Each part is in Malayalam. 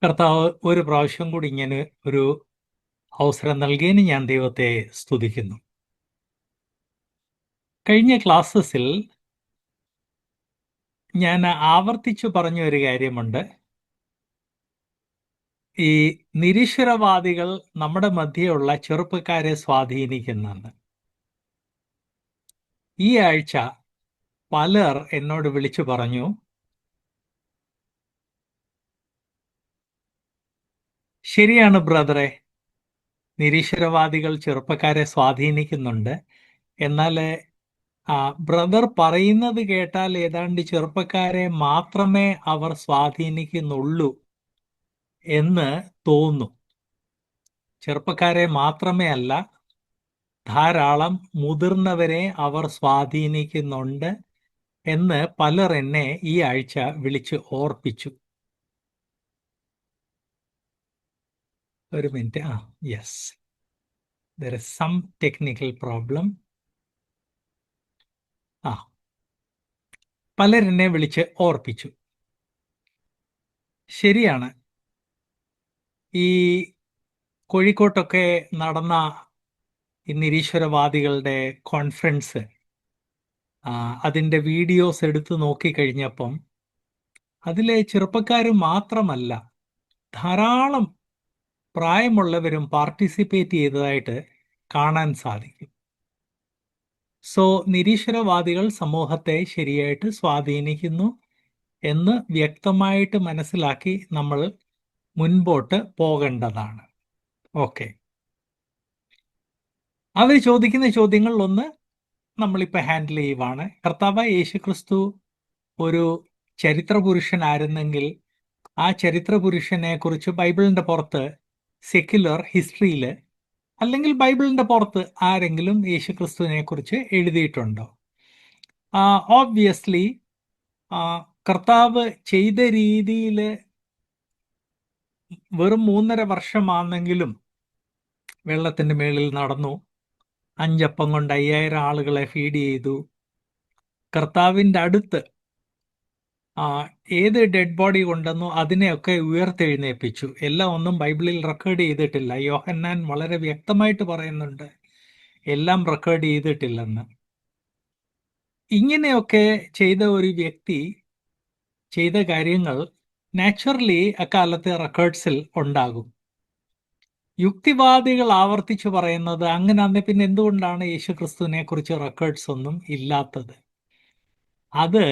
കർത്താവ് ഒരു പ്രാവശ്യം കൂടി ഇങ്ങനെ ഒരു അവസരം നൽകിയതിന് ഞാൻ ദൈവത്തെ സ്തുതിക്കുന്നു. കഴിഞ്ഞ ക്ലാസ്സസിൽ ഞാൻ ആവർത്തിച്ചു പറഞ്ഞ ഒരു കാര്യമുണ്ട്. ഈ നിരീശ്വരവാദികൾ നമ്മുടെ മധ്യയുള്ള ചെറുപ്പക്കാരെ സ്വാധീനിക്കുന്നുണ്ട്. ഈ ആഴ്ച പലർ എന്നോട് വിളിച്ചു പറഞ്ഞു, ശരിയാണ് ബ്രദറെ, നിരീശ്വരവാദികൾ ചെറുപ്പക്കാരെ സ്വാധീനിക്കുന്നുണ്ട്. എന്നാൽ ബ്രദർ പറയുന്നത് കേട്ടാൽ ഏതാണ്ട് ചെറുപ്പക്കാരെ മാത്രമേ അവർ സ്വാധീനിക്കുന്നുള്ളൂ എന്ന് തോന്നുന്നു. ചെറുപ്പക്കാരെ മാത്രമേ അല്ല, ധാരാളം മുതിർന്നവരെ അവർ സ്വാധീനിക്കുന്നുണ്ട് എന്ന് പലർ എന്നെ ഈ ആഴ്ച വിളിച്ച് ഓർപ്പിച്ചു. ഒരു minute. Yes, there is some technical problem. പലരെന്നെ വിളിച്ച് ഓർപ്പിച്ചു. ശരിയാണ്, ഈ കോഴിക്കോട്ടൊക്കെ നടന്ന ഈ നിരീശ്വരവാദികളുടെ കോൺഫറൻസ്, അതിൻ്റെ വീഡിയോസ് എടുത്തു നോക്കിക്കഴിഞ്ഞപ്പം അതിലെ ചെറുപ്പക്കാർ മാത്രമല്ല, ധാരാളം പ്രായമുള്ളവരും പാർട്ടിസിപ്പേറ്റ് ചെയ്തതായിട്ട് കാണാൻ സാധിക്കും. സോ നിരീശ്വരവാദികൾ സമൂഹത്തെ ശരിയായിട്ട് സ്വാധീനിക്കുന്നു എന്ന് വ്യക്തമായിട്ട് മനസ്സിലാക്കി നമ്മൾ മുൻപോട്ട് പോകേണ്ടതാണ്. ഓക്കെ, അവർ ചോദിക്കുന്ന ചോദ്യങ്ങളിലൊന്ന് നമ്മളിപ്പോൾ ഹാൻഡിൽ ചെയ്യുവാണ്. കർത്താവ് യേശുക്രിസ്തു ഒരു ചരിത്ര പുരുഷനായിരുന്നെങ്കിൽ ആ ചരിത്ര പുരുഷനെ കുറിച്ച് ബൈബിളിൻ്റെ പുറത്ത് സെക്യുലർ ഹിസ്റ്ററിയിൽ അല്ലെങ്കിൽ ബൈബിളിൻ്റെ പുറത്ത് ആരെങ്കിലും യേശുക്രിസ്തുവിനെ കുറിച്ച് എഴുതിയിട്ടുണ്ടോ? ഓബ്വിയസ്ലി കർത്താവ് ചെയ്ത രീതിയിൽ വെറും 3.5 വർഷമാണെങ്കിലും വെള്ളത്തിൻ്റെ മേളിൽ നടന്നു, 5 അപ്പം കൊണ്ട് 5000 ആളുകളെ ഫീഡ് ചെയ്തു. കർത്താവിൻ്റെ അടുത്ത് ഏത് ഡെഡ് ബോഡി കൊണ്ടെന്നോ അതിനെയൊക്കെ ഉയർത്തെഴുന്നേൽപ്പിച്ചു. എല്ലാം ഒന്നും ബൈബിളിൽ റെക്കോർഡ് ചെയ്തിട്ടില്ല. യോഹന്നാൻ വളരെ വ്യക്തമായിട്ട് പറയുന്നുണ്ട് എല്ലാം റെക്കോർഡ് ചെയ്തിട്ടില്ലെന്ന്. ഇങ്ങനെയൊക്കെ ചെയ്ത ഒരു വ്യക്തി ചെയ്ത കാര്യങ്ങൾ നാച്ചുറലി അക്കാലത്തെ റെക്കോർഡ്സിൽ ഉണ്ടാകും. യുക്തിവാദികൾ ആവർത്തിച്ചു പറയുന്നത് അങ്ങനെ അന്ന് പിന്നെ എന്തുകൊണ്ടാണ് യേശുക്രിസ്തുവിനെ കുറിച്ച് റെക്കോർഡ്സ് ഒന്നും ഇല്ലാത്തത്? അത്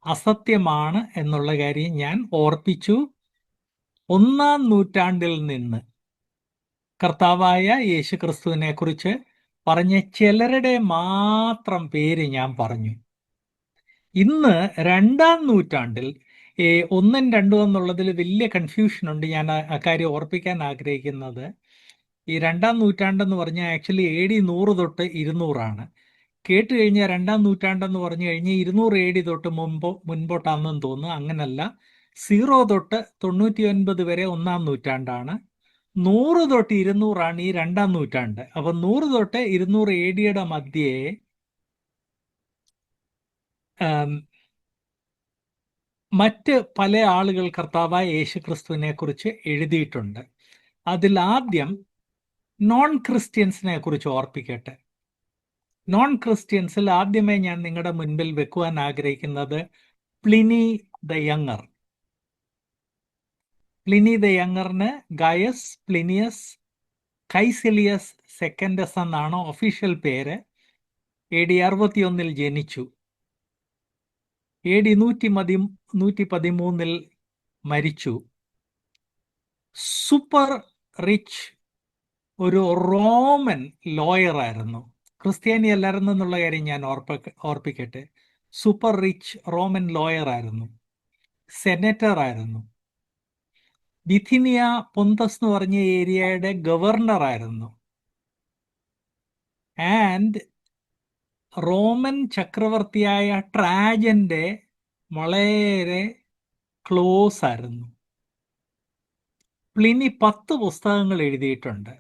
അസത്യമാണ് എന്നുള്ള കാര്യം ഞാൻ ഓർപ്പിച്ചു. 1-ാം നൂറ്റാണ്ടിൽ നിന്ന് കർത്താവായ യേശുക്രിസ്തുവിനെ കുറിച്ച് പറഞ്ഞ ചിലരുടെ മാത്രം പേര് ഞാൻ പറഞ്ഞു. ഇന്ന് 2-ാം നൂറ്റാണ്ടിൽ 1ഉം 2ഉം എന്നുള്ളതിൽ വലിയ കൺഫ്യൂഷൻ ഉണ്ട്. ഞാൻ അക്കാര്യം ഓർപ്പിക്കാൻ ആഗ്രഹിക്കുന്നത്, ഈ 2-ാം നൂറ്റാണ്ടെന്ന് പറഞ്ഞാൽ ആക്ച്വലി AD 100 തൊട്ട് 200 കേട്ട് കഴിഞ്ഞാൽ 2-ാം നൂറ്റാണ്ടെന്ന് പറഞ്ഞു കഴിഞ്ഞാൽ 200 AD തൊട്ട് മുൻപോട്ടാണെന്ന് തോന്നുന്നു. അങ്ങനല്ല, 0 തൊട്ട് 99 വരെ 1-ാം നൂറ്റാണ്ടാണ്, 100 തൊട്ട് 200 ഈ 2-ാം നൂറ്റാണ്ട്. അപ്പം 100 തൊട്ട് 200 AD മധ്യേ മറ്റ് പല ആളുകൾ കർത്താവായ യേശുക്രിസ്തുവിനെ കുറിച്ച് എഴുതിയിട്ടുണ്ട്. അതിൽ ആദ്യം നോൺ ക്രിസ്ത്യൻസിനെ കുറിച്ച് ഓർപ്പിക്കട്ടെ. നോൺ ക്രിസ്ത്യൻസിൽ ആദ്യമേ ഞാൻ നിങ്ങളുടെ മുൻപിൽ വെക്കുവാൻ ആഗ്രഹിക്കുന്നത് Pliny the Younger. Pliny the യങ്ങറിന് ഗയസ് പ്ലിനിയസ് കൈസിലിയസ് സെക്കൻഡസ് എന്നാണ് ഒഫീഷ്യൽ പേര്. AD 61 ജനിച്ചു, AD 113 മരിച്ചു. സൂപ്പർ റിച്ച് ഒരു റോമൻ ലോയർ ആയിരുന്നു. ക്രിസ്ത്യാനി അല്ലായിരുന്നു എന്നുള്ള കാര്യം ഞാൻ ഓർപ്പിക്കട്ടെ. സൂപ്പർ റിച്ച് റോമൻ ലോയർ ആയിരുന്നു, സെനറ്റർ ആയിരുന്നു. ബിഥിനിയ പൊന്തസ് എന്ന് പറഞ്ഞ ഏരിയയുടെ ഗവർണർ ആയിരുന്നു. ആൻഡ് റോമൻ ചക്രവർത്തിയായ ട്രാജന്റെ വളരെ ക്ലോസ് ആയിരുന്നു. പ്ലിനി 10 പുസ്തകങ്ങൾ എഴുതിയിട്ടുണ്ട്.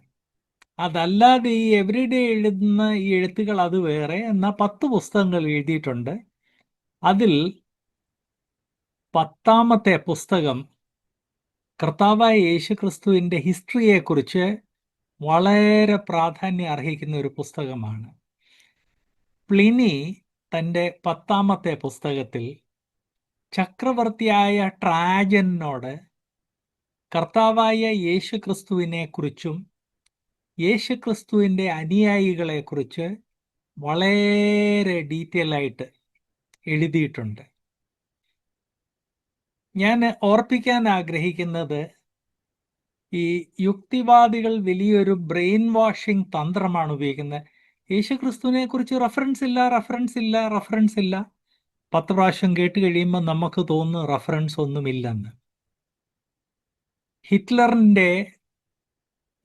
അതല്ലാതെ ഈ എവരിഡേ എഴുതുന്ന ഈ എഴുത്തുകൾ അത് വേറെ, എന്നാൽ 10 പുസ്തകങ്ങൾ എഴുതിയിട്ടുണ്ട്. അതിൽ 10ാമത്തെ പുസ്തകം കർത്താവായ യേശു ക്രിസ്തുവിൻ്റെ ഹിസ്റ്ററിയെക്കുറിച്ച് വളരെ പ്രാധാന്യം അർഹിക്കുന്ന ഒരു പുസ്തകമാണ്. പ്ലിനി തൻ്റെ 10ാമത്തെ പുസ്തകത്തിൽ ചക്രവർത്തിയായ ട്രാജനോട് കർത്താവായ യേശു ക്രിസ്തുവിനെ കുറിച്ചും യേശു ക്രിസ്തുവിൻ്റെ അനുയായികളെക്കുറിച്ച് വളരെ ഡീറ്റെയിൽ ആയിട്ട് എഴുതിയിട്ടുണ്ട്. ഞാൻ ഓർപ്പിക്കാൻ ആഗ്രഹിക്കുന്നത്, ഈ യുക്തിവാദികൾ വലിയൊരു ബ്രെയിൻ വാഷിംഗ് തന്ത്രമാണ് ഉപയോഗിക്കുന്നത്. യേശു ക്രിസ്തുവിനെ കുറിച്ച് റഫറൻസ് ഇല്ല, റഫറൻസ് ഇല്ല, റഫറൻസ് ഇല്ല. 10 പ്രാവശ്യം കേട്ട് കഴിയുമ്പോൾ നമുക്ക് തോന്നുന്നു റഫറൻസ് ഒന്നുമില്ലെന്ന്. ഹിറ്റ്ലറിൻ്റെ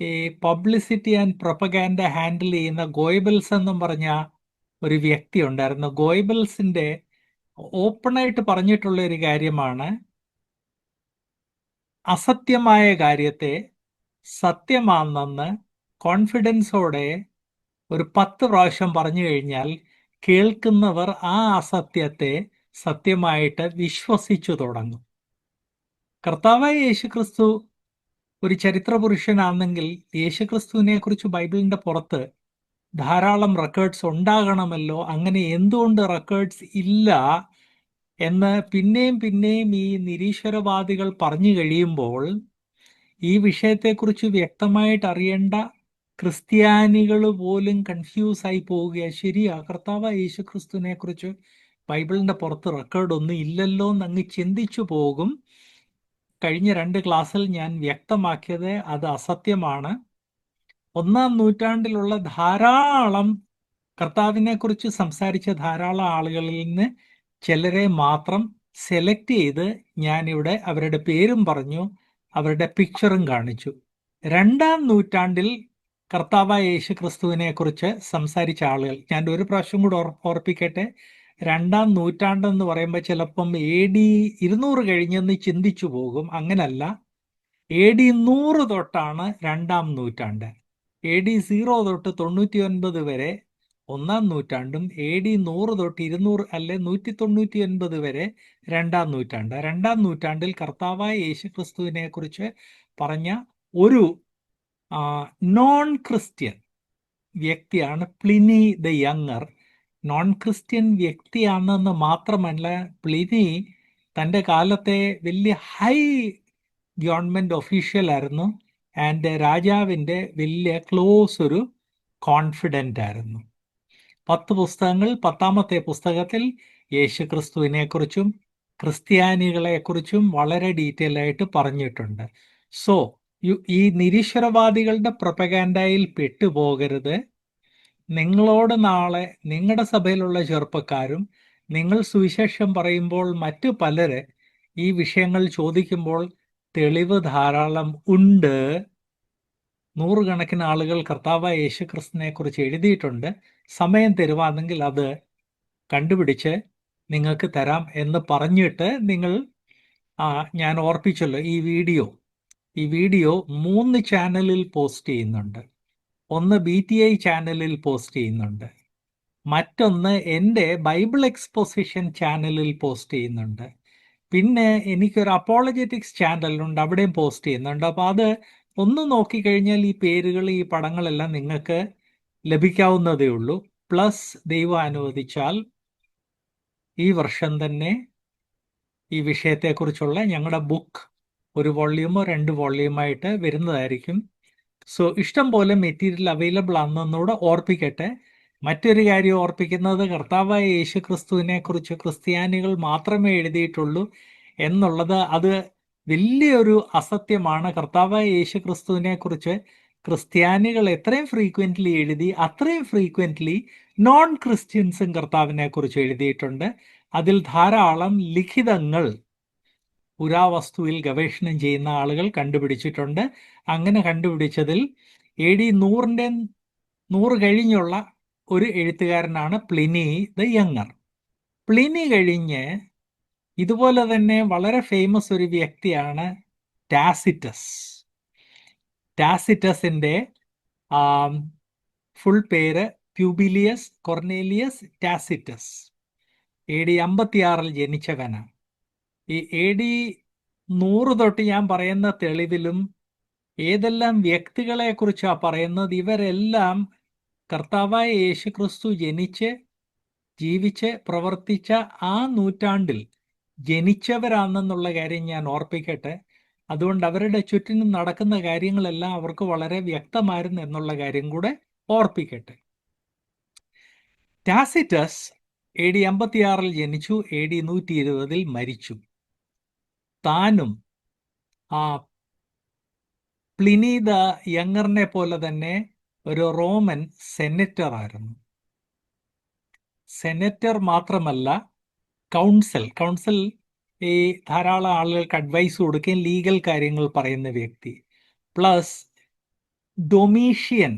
ഈ പബ്ലിസിറ്റി ആൻഡ് പ്രൊപ്പഗാൻഡ ഹാൻഡിൽ ചെയ്യുന്ന ഗോയ്ബൽസ് എന്നും പറഞ്ഞ ഒരു വ്യക്തി ഉണ്ടായിരുന്നു. ഗോയ്ബൽസിൻ്റെ ഓപ്പണായിട്ട് പറഞ്ഞിട്ടുള്ള ഒരു കാര്യമാണ്, അസത്യമായ കാര്യത്തെ സത്യമാണെന്ന് കോൺഫിഡൻസോടെ ഒരു 10 പ്രാവശ്യം പറഞ്ഞു കഴിഞ്ഞാൽ കേൾക്കുന്നവർ ആ അസത്യത്തെ സത്യമായിട്ട് വിശ്വസിച്ചു തുടങ്ങും. കർത്താവായ യേശുക്രിസ്തു ഒരു ചരിത്ര പുരുഷനാണെങ്കിൽ യേശുക്രിസ്തുവിനെ കുറിച്ച് ബൈബിളിന്റെ പുറത്ത് ധാരാളം റെക്കോർഡ്സ് ഉണ്ടാകണമല്ലോ. അങ്ങനെ എന്തുകൊണ്ട് റെക്കോർഡ്സ് ഇല്ല എന്ന് പിന്നെയും പിന്നെയും ഈ നിരീശ്വരവാദികൾ പറഞ്ഞു കഴിയുമ്പോൾ ഈ വിഷയത്തെക്കുറിച്ച് വ്യക്തമായിട്ട് അറിയേണ്ട ക്രിസ്ത്യാനികൾ പോലും കൺഫ്യൂസ് ആയി പോവുക. ശരിയാ, കർത്താവ് യേശു ക്രിസ്തുവിനെ കുറിച്ച് ബൈബിളിന്റെ പുറത്ത് റെക്കോർഡ് ഒന്നും ഇല്ലല്ലോ എന്നങ്ങ് ചിന്തിച്ചു പോകും. കഴിഞ്ഞ 2 ക്ലാസ്സിൽ ഞാൻ വ്യക്തമാക്കിയത് അത് അസത്യമാണ്. 1-ാം നൂറ്റാണ്ടിലുള്ള ധാരാളം കർത്താവിനെ കുറിച്ച് സംസാരിച്ച ധാരാളം ആളുകളിൽ നിന്ന് ചിലരെ മാത്രം സെലക്ട് ചെയ്ത് ഞാനിവിടെ അവരുടെ പേരും പറഞ്ഞു, അവരുടെ പിക്ചറും കാണിച്ചു. 2-ാം നൂറ്റാണ്ടിൽ കർത്താവായ യേശു ക്രിസ്തുവിനെ കുറിച്ച് സംസാരിച്ച ആളുകൾ, ഞാൻ ഒരു പ്രാവശ്യം കൂടെ ഓർപ്പിക്കട്ടെ. 2-ാം നൂറ്റാണ്ടെന്ന് പറയുമ്പോൾ ചിലപ്പം AD 200 കഴിഞ്ഞെന്ന് ചിന്തിച്ചു പോകും. അങ്ങനല്ല, AD 100 തൊട്ടാണ് 2-ാം നൂറ്റാണ്ട്. AD 0 തൊട്ട് 99 വരെ 1-ാം നൂറ്റാണ്ടും AD 100 തൊട്ട് 200 അല്ലെ 199 വരെ 2-ാം നൂറ്റാണ്ട്. 2-ാം നൂറ്റാണ്ടിൽ കർത്താവായ യേശു ക്രിസ്തുവിനെ കുറിച്ച് പറഞ്ഞ ഒരു നോൺ ക്രിസ്ത്യൻ വ്യക്തിയാണ് Pliny the younger. Non Christian വ്യക്തിയാണെന്ന് മാത്രമല്ല, പ്ലിനി തൻ്റെ കാലത്തെ വലിയ ഹൈ ഗവൺമെൻറ് ഒഫീഷ്യലായിരുന്നു. ആൻഡ് രാജാവിൻ്റെ വലിയ ക്ലോസ് ഒരു കോൺഫിഡൻ്റ് ആയിരുന്നു. 10 പുസ്തകങ്ങൾ, 10ാമത്തെ പുസ്തകത്തിൽ യേശു ക്രിസ്തുവിനെക്കുറിച്ചും ക്രിസ്ത്യാനികളെക്കുറിച്ചും വളരെ ഡീറ്റെയിൽ ആയിട്ട് പറഞ്ഞിട്ടുണ്ട്. സോ ഈ നിരീശ്വരവാദികളുടെ പ്രൊപ്പഗാൻഡയിൽ പെട്ടുപോകരുത്. നിങ്ങളോട് നാളെ നിങ്ങളുടെ സഭയിലുള്ള ചെറുപ്പക്കാരും നിങ്ങൾ സുവിശേഷം പറയുമ്പോൾ മറ്റു പലര് ഈ വിഷയങ്ങൾ ചോദിക്കുമ്പോൾ തെളിവ് ധാരാളം ഉണ്ട്. 100 കണക്കിന് ആളുകൾ കർത്താവായ യേശു ക്രിസ്തുവിനെ കുറിച്ച് എഴുതിയിട്ടുണ്ട്. സമയം തരുവാണെങ്കിൽ അത് കണ്ടുപിടിച്ച് നിങ്ങൾക്ക് തരാം എന്ന് പറഞ്ഞിട്ട് നിങ്ങൾ ഞാൻ ഓർപ്പിച്ചല്ലോ, ഈ വീഡിയോ 3 ചാനലിൽ പോസ്റ്റ് ചെയ്യുന്നുണ്ട്. ഒന്ന് BTI ചാനലിൽ പോസ്റ്റ് ചെയ്യുന്നുണ്ട്, മറ്റൊന്ന് എൻ്റെ ബൈബിൾ എക്സ്പോസിഷൻ ചാനലിൽ പോസ്റ്റ് ചെയ്യുന്നുണ്ട്, പിന്നെ എനിക്കൊരു അപ്പോളജറ്റിക്സ് ചാനലുണ്ട്, അവിടെയും പോസ്റ്റ് ചെയ്യുന്നുണ്ട്. അപ്പോൾ അത് ഒന്ന് നോക്കിക്കഴിഞ്ഞാൽ ഈ പേരുകൾ, ഈ പടങ്ങളെല്ലാം നിങ്ങൾക്ക് ലഭിക്കാവുന്നതേ ഉള്ളൂ. പ്ലസ് ദൈവം അനുവദിച്ചാൽ ഈ വർഷം തന്നെ ഈ വിഷയത്തെക്കുറിച്ചുള്ള ഞങ്ങളുടെ ബുക്ക് 1 വോള്യൂമോ 2 വോള്യൂമായിട്ട് വരുന്നതായിരിക്കും. സോ ഇഷ്ടം പോലെ മെറ്റീരിയൽ അവൈലബിൾ ആണെന്നൂടെ ഓർപ്പിക്കട്ടെ. മറ്റൊരു കാര്യം ഓർപ്പിക്കുന്നത്, കർത്താവായ യേശു ക്രിസ്തുവിനെ കുറിച്ച് ക്രിസ്ത്യാനികൾ മാത്രമേ എഴുതിയിട്ടുള്ളൂ എന്നുള്ളത് അത് വലിയൊരു അസത്യമാണ്. കർത്താവായ യേശു ക്രിസ്തുവിനെ കുറിച്ച് ക്രിസ്ത്യാനികൾ എത്രയും ഫ്രീക്വൻ്റ്ലി എഴുതി അത്രയും ഫ്രീക്വൻ്റ്ലി നോൺ ക്രിസ്ത്യൻസും കർത്താവിനെ കുറിച്ച് എഴുതിയിട്ടുണ്ട്. അതിൽ ധാരാളം ലിഖിതങ്ങൾ പുരാവസ്തുവിൽ ഗവേഷണം ചെയ്യുന്ന ആളുകൾ കണ്ടുപിടിച്ചിട്ടുണ്ട്. അങ്ങനെ കണ്ടുപിടിച്ചതിൽ AD 100 കഴിഞ്ഞുള്ള ഒരു എഴുത്തുകാരനാണ് പ്ലിനി ദ യങ്ങർ. പ്ലിനി കഴിഞ്ഞ് ഇതുപോലെ തന്നെ വളരെ ഫേമസ് ഒരു വ്യക്തിയാണ് ടാസിറ്റസ്. ടാസിറ്റസിൻ്റെ ഫുൾ പേര് പ്യൂബിലിയസ് കൊർണേലിയസ് ടാസിറ്റസ്. AD 56 ജനിച്ചവനാണ്. ഈ AD 100 തൊട്ട് ഞാൻ പറയുന്ന തെളിവിലും ഏതെല്ലാം വ്യക്തികളെ കുറിച്ചാണ് പറയുന്നത്, ഇവരെല്ലാം കർത്താവായ യേശുക്രിസ്തു ജനിച്ച് ജീവിച്ച് പ്രവർത്തിച്ച ആ നൂറ്റാണ്ടിൽ ജനിച്ചവരാണെന്നുള്ള കാര്യം ഞാൻ ഓർപ്പിക്കട്ടെ. അതുകൊണ്ട് അവരുടെ ചുറ്റിനും നടക്കുന്ന കാര്യങ്ങളെല്ലാം അവർക്ക് വളരെ വ്യക്തമായിരുന്നു എന്നുള്ള കാര്യം കൂടെ ഓർപ്പിക്കട്ടെ. ടാസിറ്റസ് AD 56 ജനിച്ചു, AD 120 മരിച്ചു. താനും ആ പ്ലിനി ദ യങ്ങറിനെ പോലെ തന്നെ ഒരു റോമൻ സെനറ്റർ ആയിരുന്നു. സെനറ്റർ മാത്രമല്ല, കൗൺസിൽ ഈ ധാരാളം ആളുകൾക്ക് അഡ്വൈസ് കൊടുക്കുകയും ലീഗൽ കാര്യങ്ങൾ പറയുന്ന വ്യക്തി. പ്ലസ് ഡൊമീഷ്യൻ,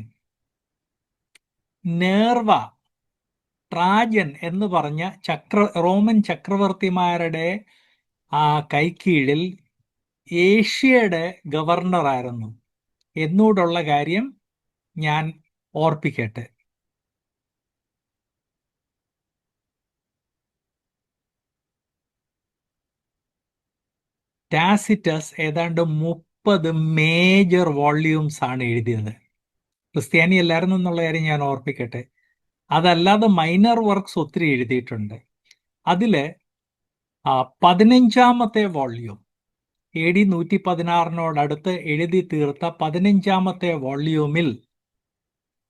നേർവ, ട്രാജൻ എന്ന് പറഞ്ഞ റോമൻ ചക്രവർത്തിമാരുടെ ആ കൈക്കീഴിൽ ഏഷ്യയുടെ ഗവർണറായിരുന്നു എന്നോടുള്ള കാര്യം ഞാൻ ഓർപ്പിക്കട്ടെ. ടാസിറ്റസ് ഏതാണ്ട് 30 മേജർ വോള്യൂംസ് ആണ് എഴുതിയത്. ക്രിസ്ത്യാനി അല്ലായിരുന്നു എന്നുള്ള കാര്യം ഞാൻ ഓർപ്പിക്കട്ടെ. അതല്ലാതെ മൈനർ വർക്ക്സ് ഒത്തിരി എഴുതിയിട്ടുണ്ട്. അതില് 15ാമത്തെ വോള്യൂം AD 116 എഴുതി തീർത്ത 15ാമത്തെ വോള്യൂമിൽ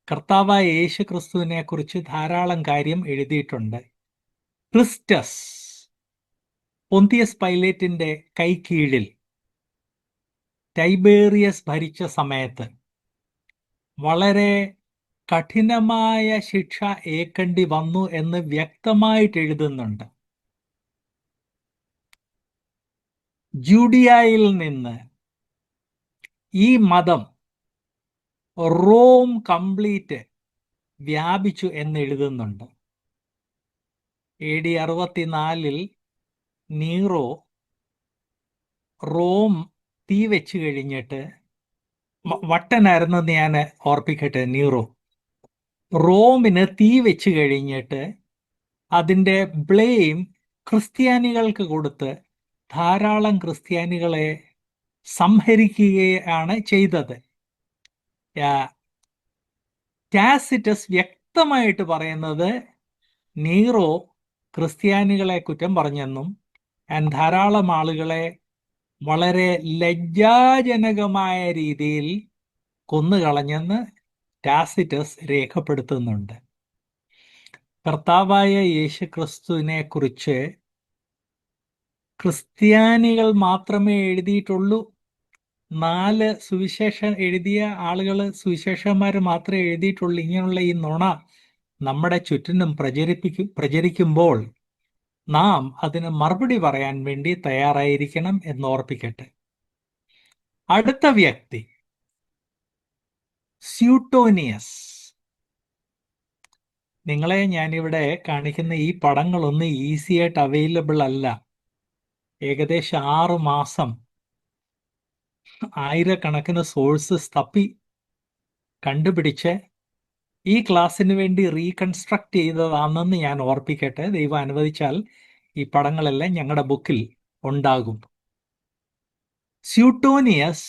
കർത്താവായ യേശു ക്രിസ്തുവിനെ കുറിച്ച് ധാരാളം കാര്യം എഴുതിയിട്ടുണ്ട്. ക്രിസ്റ്റസ് പൊന്തിയസ് പൈലേറ്റിന്റെ കൈക്കീഴിൽ ടൈബേറിയസ് ഭരിച്ച സമയത്ത് വളരെ കഠിനമായ ശിക്ഷ ഏൽക്കേണ്ടി വന്നു എന്ന് വ്യക്തമായിട്ട് എഴുതുന്നുണ്ട്. ജൂഡിയായിൽ നിന്ന് ഈ മതം റോം കംപ്ലീറ്റ് വ്യാപിച്ചു എന്ന് എഴുതുന്നുണ്ട്. AD 64 നീറോ റോം തീ വെച്ച് കഴിഞ്ഞിട്ട്, വട്ടനായിരുന്നെന്ന് ഞാൻ ഓർപ്പിക്കട്ടെ, നീറോ റോമിന് തീ വെച്ച് കഴിഞ്ഞിട്ട് അതിൻ്റെ ബ്ലെയിം ക്രിസ്ത്യാനികൾക്ക് കൊടുത്ത് ധാരാളം ക്രിസ്ത്യാനികളെ സംഹരിക്കുകയാണ് ചെയ്തത്. ടാസിറ്റസ് വ്യക്തമായിട്ട് പറയുന്നത് നീറോ ക്രിസ്ത്യാനികളെ കുറ്റം പറഞ്ഞെന്നും ധാരാളം ആളുകളെ വളരെ ലജ്ജാജനകമായ രീതിയിൽ കൊന്നുകളഞ്ഞെന്ന് ടാസിറ്റസ് രേഖപ്പെടുത്തുന്നുണ്ട്. കർത്താവായ യേശു ക്രിസ്തുവിനെ കുറിച്ച് ക്രിസ്ത്യാനികൾ മാത്രമേ എഴുതിയിട്ടുള്ളൂ. 4 സുവിശേഷം എഴുതിയ ആളുകൾ, സുവിശേഷന്മാർ മാത്രമേ എഴുതിയിട്ടുള്ളൂ. ഇങ്ങനെയുള്ള ഈ നുണ നമ്മുടെ ചുറ്റിനും പ്രചരിക്കുമ്പോൾ നാം അതിന് മറുപടി പറയാൻ വേണ്ടി തയ്യാറായിരിക്കണം എന്ന് ഓർപ്പിക്കട്ടെ. അടുത്ത വ്യക്തി സ്യൂട്ടോനിയസ്. നിങ്ങളെ ഞാനിവിടെ കാണിക്കുന്ന ഈ പടങ്ങളൊന്നും ഈസി ആയിട്ട് അവൈലബിൾ അല്ല. ഏകദേശം 6 മാസം ആയിരക്കണക്കിന് സോഴ്സസ് തപ്പി കണ്ടുപിടിച്ച് ഈ ക്ലാസ്സിന് വേണ്ടി റീകൺസ്ട്രക്ട് ചെയ്തതാണെന്ന് ഞാൻ ഓർപ്പിക്കട്ടെ. ദൈവം അനുവദിച്ചാൽ ഈ പടങ്ങളെല്ലാം ഞങ്ങളുടെ ബുക്കിൽ ഉണ്ടാകും. സ്യൂട്ടോനിയസ്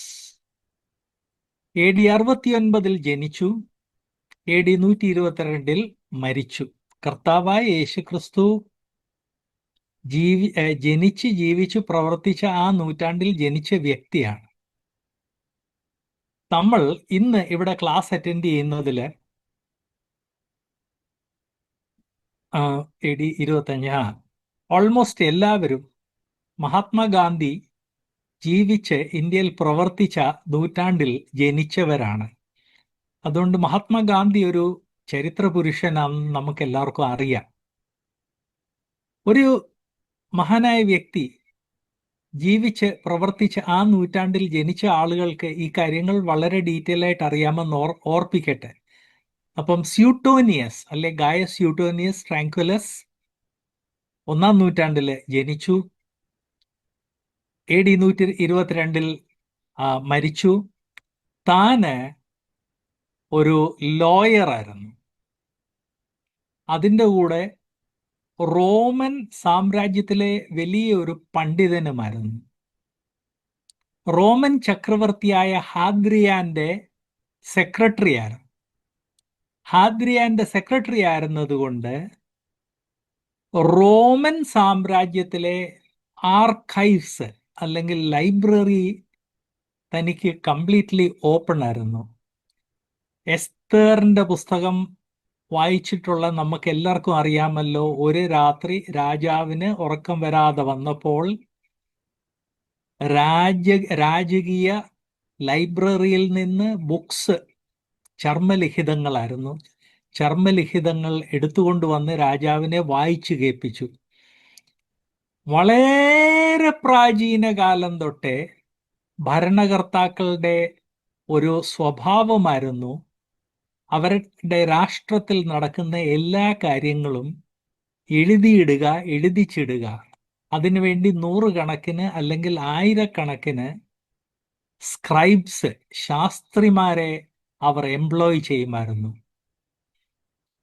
AD 69 ജനിച്ചു, AD 122 മരിച്ചു. കർത്താവായ യേശുക്രിസ്തു ജനിച്ച് ജീവിച്ചു പ്രവർത്തിച്ച ആ നൂറ്റാണ്ടിൽ ജനിച്ച വ്യക്തിയാണ്. നമ്മൾ ഇന്ന് ഇവിടെ ക്ലാസ് അറ്റൻഡ് ചെയ്യുന്നതിൽ AD 25 ഓൾമോസ്റ്റ് എല്ലാവരും മഹാത്മാഗാന്ധി ജീവിച്ച് ഇന്ത്യയിൽ പ്രവർത്തിച്ച നൂറ്റാണ്ടിൽ ജനിച്ചവരാണ്. അതുകൊണ്ട് മഹാത്മാഗാന്ധി ഒരു ചരിത്ര പുരുഷനാണെന്ന് നമുക്ക് എല്ലാവർക്കും അറിയാം. ഒരു മഹാനായ വ്യക്തി ജീവിച്ച് പ്രവർത്തിച്ച ആ നൂറ്റാണ്ടിൽ ജനിച്ച ആളുകൾക്ക് ഈ കാര്യങ്ങൾ വളരെ ഡീറ്റെയിൽ ആയിട്ട് അറിയാമെന്ന് ഓർപ്പിക്കട്ടെ. അപ്പം സ്യൂട്ടോനിയസ് അല്ലെ ഗായസ് സ്യൂട്ടോനിയസ് ട്രാങ്ക്വലസ് 1-ാം നൂറ്റാണ്ടിൽ ജനിച്ചു, AD 122 മരിച്ചു. താന് ഒരു ലോയറായിരുന്നു. അതിൻ്റെ കൂടെ റോമൻ സാമ്രാജ്യത്തിലെ വലിയൊരു പണ്ഡിതനുമായിരുന്നു. റോമൻ ചക്രവർത്തിയായ ഹാദ്രിയാന്റെ സെക്രട്ടറി ആയിരുന്നു. ഹാദ്രിയാന്റെ സെക്രട്ടറി ആയിരുന്നതുകൊണ്ട് റോമൻ സാമ്രാജ്യത്തിലെ ആർക്കൈവ്സ് അല്ലെങ്കിൽ ലൈബ്രറി തനിക്ക് കംപ്ലീറ്റ്ലി ഓപ്പൺ ആയിരുന്നു. എസ്തേറിന്റെ പുസ്തകം വായിച്ചിട്ടുള്ള നമുക്ക് എല്ലാവർക്കും അറിയാമല്ലോ, ഒരു രാത്രി രാജാവിന് ഉറക്കം വരാതെ വന്നപ്പോൾ രാജകീയ ലൈബ്രറിയിൽ നിന്ന് ബുക്സ്, ചർമ്മലിഖിതങ്ങളായിരുന്നു, ചർമ്മലിഖിതങ്ങൾ എടുത്തുകൊണ്ടുവന്ന് രാജാവിനെ വായിച്ചു കേൾപ്പിച്ചു. വളരെ പ്രാചീന കാലം തൊട്ടേ ഭരണകർത്താക്കളുടെ ഒരു സ്വഭാവമായിരുന്നു അവരുടെ രാഷ്ട്രത്തിൽ നടക്കുന്ന എല്ലാ കാര്യങ്ങളും എഴുതിയിടുക, എഴുതിച്ചിടുക. അതിനുവേണ്ടി നൂറുകണക്കിന് അല്ലെങ്കിൽ ആയിരക്കണക്കിന് സ്ക്രൈബ്സ്, ശാസ്ത്രിമാരെ അവർ എംപ്ലോയ് ചെയ്യുമായിരുന്നു.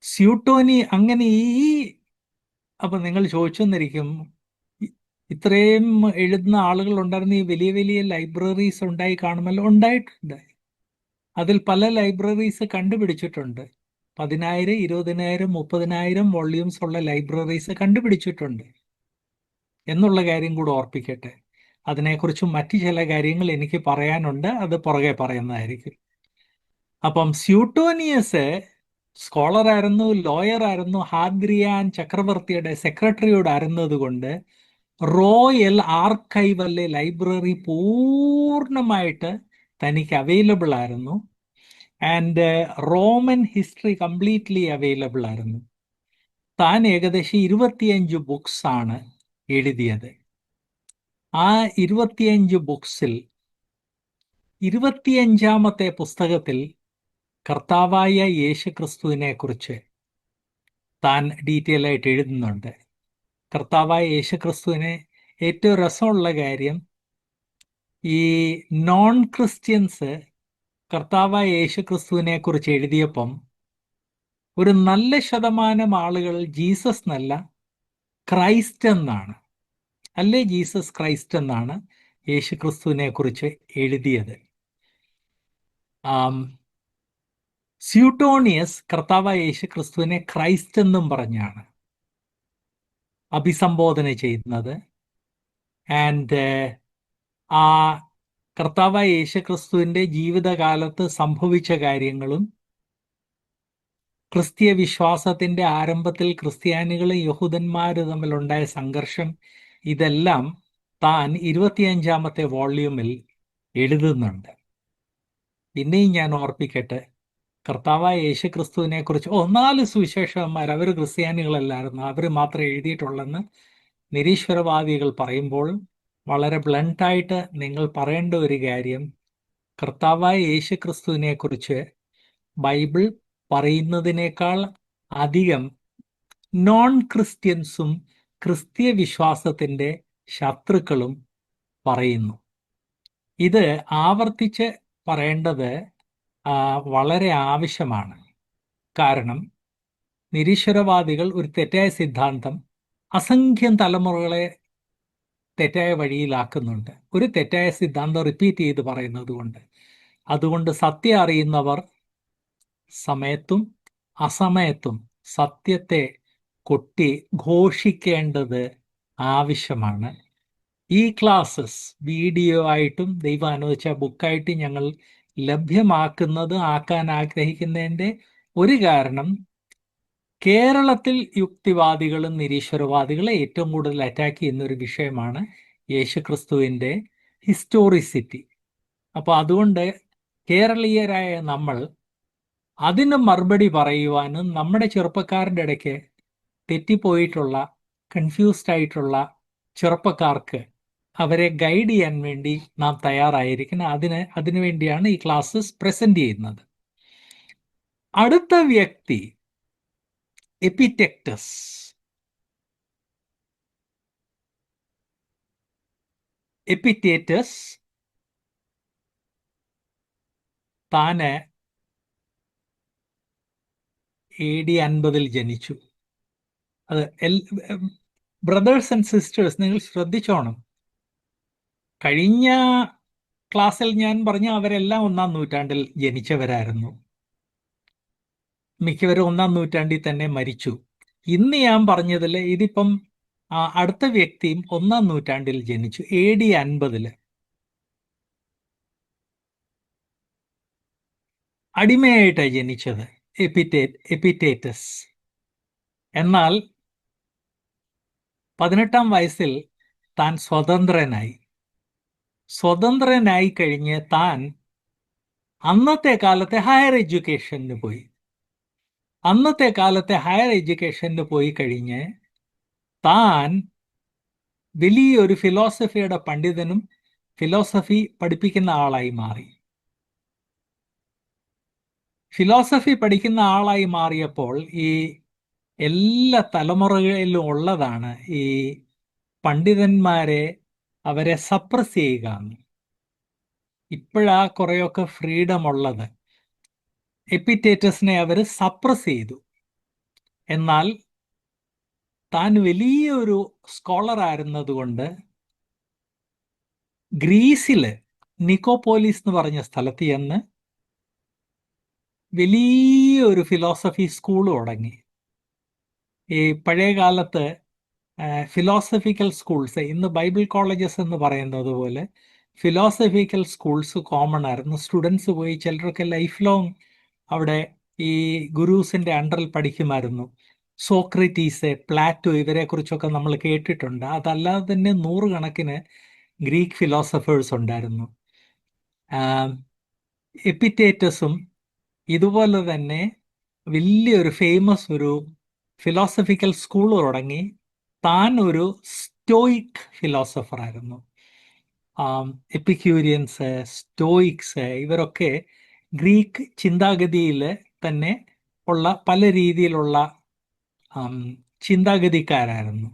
സ്യൂട്ടോനി അങ്ങനെ അപ്പൊ നിങ്ങൾ ചോദിച്ചെന്നിരിക്കും, ഇത്രയും എഴുതുന്ന ആളുകൾ ഉണ്ടായിരുന്ന ഈ വലിയ വലിയ ലൈബ്രറീസ് ഉണ്ടായി കാണുമല്ലോ. ഉണ്ടായിട്ടുണ്ട്. അതിൽ പല ലൈബ്രറീസ് കണ്ടുപിടിച്ചിട്ടുണ്ട്. 10,000, 20,000, 30,000 വോള്യൂംസ് ഉള്ള ലൈബ്രറീസ് കണ്ടുപിടിച്ചിട്ടുണ്ട് എന്നുള്ള കാര്യം കൂടെ ഓർപ്പിക്കട്ടെ. അതിനെക്കുറിച്ച് മറ്റു ചില കാര്യങ്ങൾ എനിക്ക് പറയാനുണ്ട്, അത് പുറകെ പറയുന്നതായിരിക്കും. അപ്പം സ്യൂട്ടോനിയസ് സ്കോളറായിരുന്നു, ലോയറായിരുന്നു, ഹാദ്രിയാൻ ചക്രവർത്തിയുടെ സെക്രട്ടറിയോട് ആയിരുന്നത് കൊണ്ട് റോയൽ ആർക്കൈവലിലെ ലൈബ്രറി പൂർണ്ണമായിട്ട് തനിക്ക് അവൈലബിൾ ആയിരുന്നു. And Roman history completely available ആയിരുന്നു. താൻ ഏകദേശം 25 ബുക്സ് ആണ് എഴുതിയത്. ആ 25 ബുക്സിൽ 25ാമത്തെ പുസ്തകത്തിൽ കർത്താവായ യേശു ക്രിസ്തുവിനെ കുറിച്ച് താൻ ഡീറ്റെയിൽ ആയിട്ട് എഴുതുന്നുണ്ട്. കർത്താവായ യേശു ക്രിസ്തുവിനെ ഏറ്റവും രസമുള്ള കാര്യം, ഈ നോൺ ക്രിസ്ത്യൻസ് കർത്താവായ യേശു ക്രിസ്തുവിനെ കുറിച്ച് എഴുതിയപ്പം ഒരു നല്ല ശതമാനം ആളുകൾ ജീസസ് എന്നല്ല, ക്രൈസ്റ്റ് എന്നാണ്, അല്ലേ ജീസസ് ക്രൈസ്റ്റ് എന്നാണ് യേശു ക്രിസ്തുവിനെ കുറിച്ച് എഴുതിയത്. സ്യൂട്ടോണിയസ് കർത്താവായ യേശു ക്രിസ്തുവിനെ ക്രൈസ്റ്റ് എന്നും പറഞ്ഞാണ് അഭിസംബോധന ചെയ്യുന്നത്. ആൻഡ് ആ കർത്താവായ യേശു ക്രിസ്തുവിന്റെ ജീവിതകാലത്ത് സംഭവിച്ച കാര്യങ്ങളും ക്രിസ്തീയ വിശ്വാസത്തിന്റെ ആരംഭത്തിൽ ക്രിസ്ത്യാനികളും യഹൂദന്മാരും തമ്മിലുണ്ടായ സംഘർഷം, ഇതെല്ലാം താൻ 25ാമത്തെ വോള്യൂമിൽ എഴുതുന്നുണ്ട്. പിന്നെയും ഞാൻ ഓർപ്പിക്കട്ടെ, കർത്താവായ യേശു ക്രിസ്തുവിനെ കുറിച്ച് 4 സുവിശേഷകന്മാർ, അവർ ക്രിസ്ത്യാനികളല്ലായിരുന്നു, അവർ മാത്രം എഴുതിയിട്ടുള്ളെന്ന് നിരീശ്വരവാദികൾ പറയുമ്പോൾ വളരെ ബ്ലണ്ടായിട്ട് നിങ്ങൾ പറയേണ്ട ഒരു കാര്യം, കർത്താവായ യേശു ക്രിസ്തുവിനെ കുറിച്ച് ബൈബിൾ പറയുന്നതിനേക്കാൾ അധികം നോൺ ക്രിസ്ത്യൻസും ക്രിസ്തീയ വിശ്വാസത്തിന്റെ ശത്രുക്കളും പറയുന്നു. ഇത് ആവർത്തിച്ച് പറയേണ്ടത് വളരെ ആവശ്യമാണ്. കാരണം നിരീശ്വരവാദികൾ ഒരു തെറ്റായ സിദ്ധാന്തം അസംഖ്യം തലമുറകളെ തെറ്റായ വഴിയിലാക്കുന്നുണ്ട്, ഒരു തെറ്റായ സിദ്ധാന്തം റിപ്പീറ്റ് ചെയ്ത് പറയുന്നത് കൊണ്ട്. അതുകൊണ്ട് സത്യം അറിയുന്നവർ സമയത്തും അസമയത്തും സത്യത്തെ കൊട്ടി ഘോഷിക്കേണ്ടത് ആവശ്യമാണ്. ഈ ക്ലാസ്സസ് വീഡിയോ ആയിട്ടും ദൈവം അനുവദിച്ച ബുക്കായിട്ടും ഞങ്ങൾ ആക്കാൻ ആഗ്രഹിക്കുന്നതിൻ്റെ ഒരു കാരണം, കേരളത്തിൽ യുക്തിവാദികളും നിരീശ്വരവാദികളെ ഏറ്റവും കൂടുതൽ അറ്റാക്ക് ചെയ്യുന്ന ഒരു വിഷയമാണ് യേശുക്രിസ്തുവിൻ്റെ ഹിസ്റ്റോറിസിറ്റി. അപ്പോൾ അതുകൊണ്ട് കേരളീയരായ നമ്മൾ അതിന് മറുപടി പറയുവാനും നമ്മുടെ ചെറുപ്പക്കാരുടെ ഇടയ്ക്ക് തെറ്റിപ്പോയിട്ടുള്ള, കൺഫ്യൂസ്ഡ് ആയിട്ടുള്ള ചെറുപ്പക്കാർക്ക് അവരെ ഗൈഡ് ചെയ്യാൻ വേണ്ടി നാം തയ്യാറായിരിക്കണം. അതിനുവേണ്ടിയാണ് ഈ ക്ലാസ്സസ് പ്രസന്റ് ചെയ്യുന്നത്. അടുത്ത വ്യക്തി എപ്പിറ്റെക്ടസ്. എപ്പിറ്റേറ്റസ് താന് AD 50 ജനിച്ചു. അത് ബ്രദേഴ്സ് ആൻഡ് സിസ്റ്റേഴ്സ്, നിങ്ങൾ ശ്രദ്ധിച്ചോണം, കഴിഞ്ഞ ക്ലാസ്സിൽ ഞാൻ പറഞ്ഞു അവരെല്ലാം 1-ാം നൂറ്റാണ്ടിൽ ജനിച്ചവരായിരുന്നു. മിക്കവരും 1-ാം നൂറ്റാണ്ടിൽ തന്നെ മരിച്ചു. ഇന്ന് ഞാൻ പറഞ്ഞതിൽ ഇതിപ്പം അടുത്ത വ്യക്തിയും 1-ാം നൂറ്റാണ്ടിൽ ജനിച്ചു, AD 50. അടിമയായിട്ടാണ് ജനിച്ചത്, എപ്പിറ്റേറ്റസ്. എന്നാൽ 18-ാം വയസ്സിൽ താൻ സ്വതന്ത്രനായി കഴിഞ്ഞ് താൻ അന്നത്തെ കാലത്തെ ഹയർ എഡ്യൂക്കേഷന് പോയി കഴിഞ്ഞ് താൻ വലിയൊരു ഫിലോസഫിയുടെ പണ്ഡിതനും ഫിലോസഫി പഠിപ്പിക്കുന്ന ആളായി മാറി. ഫിലോസഫി പഠിക്കുന്ന ആളായി മാറിയപ്പോൾ ഈ എല്ലാ തലമുറകളിലും ഉള്ളതാണ് ഈ പണ്ഡിതന്മാരെ അവരെ സപ്രസ് ചെയ്യുക. ഇപ്പോഴാ കുറെയൊക്കെ ഫ്രീഡം ഉള്ളത്. എപ്പിറ്റേറ്റസിനെ അവർ സപ്രസ് ചെയ്തു. എന്നാൽ താൻ വലിയൊരു സ്കോളർ ആയിരുന്നതുകൊണ്ട് ഗ്രീസില് നിക്കോപോലിസ് എന്ന് പറഞ്ഞ സ്ഥലത്ത് ചെന്ന് വലിയൊരു ഫിലോസഫി സ്കൂൾ തുടങ്ങി. ഈ പഴയ കാലത്ത് ഫിലോസഫിക്കൽ സ്കൂൾസ്, ഇന്ന് ബൈബിൾ കോളേജസ് എന്ന് പറയുന്നത് പോലെ ഫിലോസഫിക്കൽ സ്കൂൾസ് കോമൺ ആയിരുന്നു. സ്റ്റുഡൻസ് പോയി ചിലരൊക്കെ ലൈഫ് ലോങ് അവിടെ ഈ ഗുരൂസിന്റെ അണ്ടറിൽ പഠിക്കുമായിരുന്നു. സോക്രട്ടീസ്, പ്ലാറ്റോ, ഇവരെ കുറിച്ചൊക്കെ നമ്മൾ കേട്ടിട്ടുണ്ട്. അതല്ലാതെ തന്നെ 100 കണക്കിന് ഗ്രീക്ക് ഫിലോസഫേഴ്സ് ഉണ്ടായിരുന്നു. എപ്പിറ്റേറ്റസും ഇതുപോലെ തന്നെ വലിയൊരു ഫേമസ് ഒരു ഫിലോസഫിക്കൽ സ്കൂൾ തുടങ്ങി. താൻ ഒരു സ്റ്റോയിക് ഫിലോസഫർ ആയിരുന്നു. എപ്പിക്യൂരിയൻസ്, സ്റ്റോയിക്സ് ഇവരൊക്കെ ഗ്രീക്ക് ചിന്താഗതിയിൽ തന്നെ ഉള്ള പല രീതിയിലുള്ള ചിന്താഗതിക്കാരായിരുന്നു.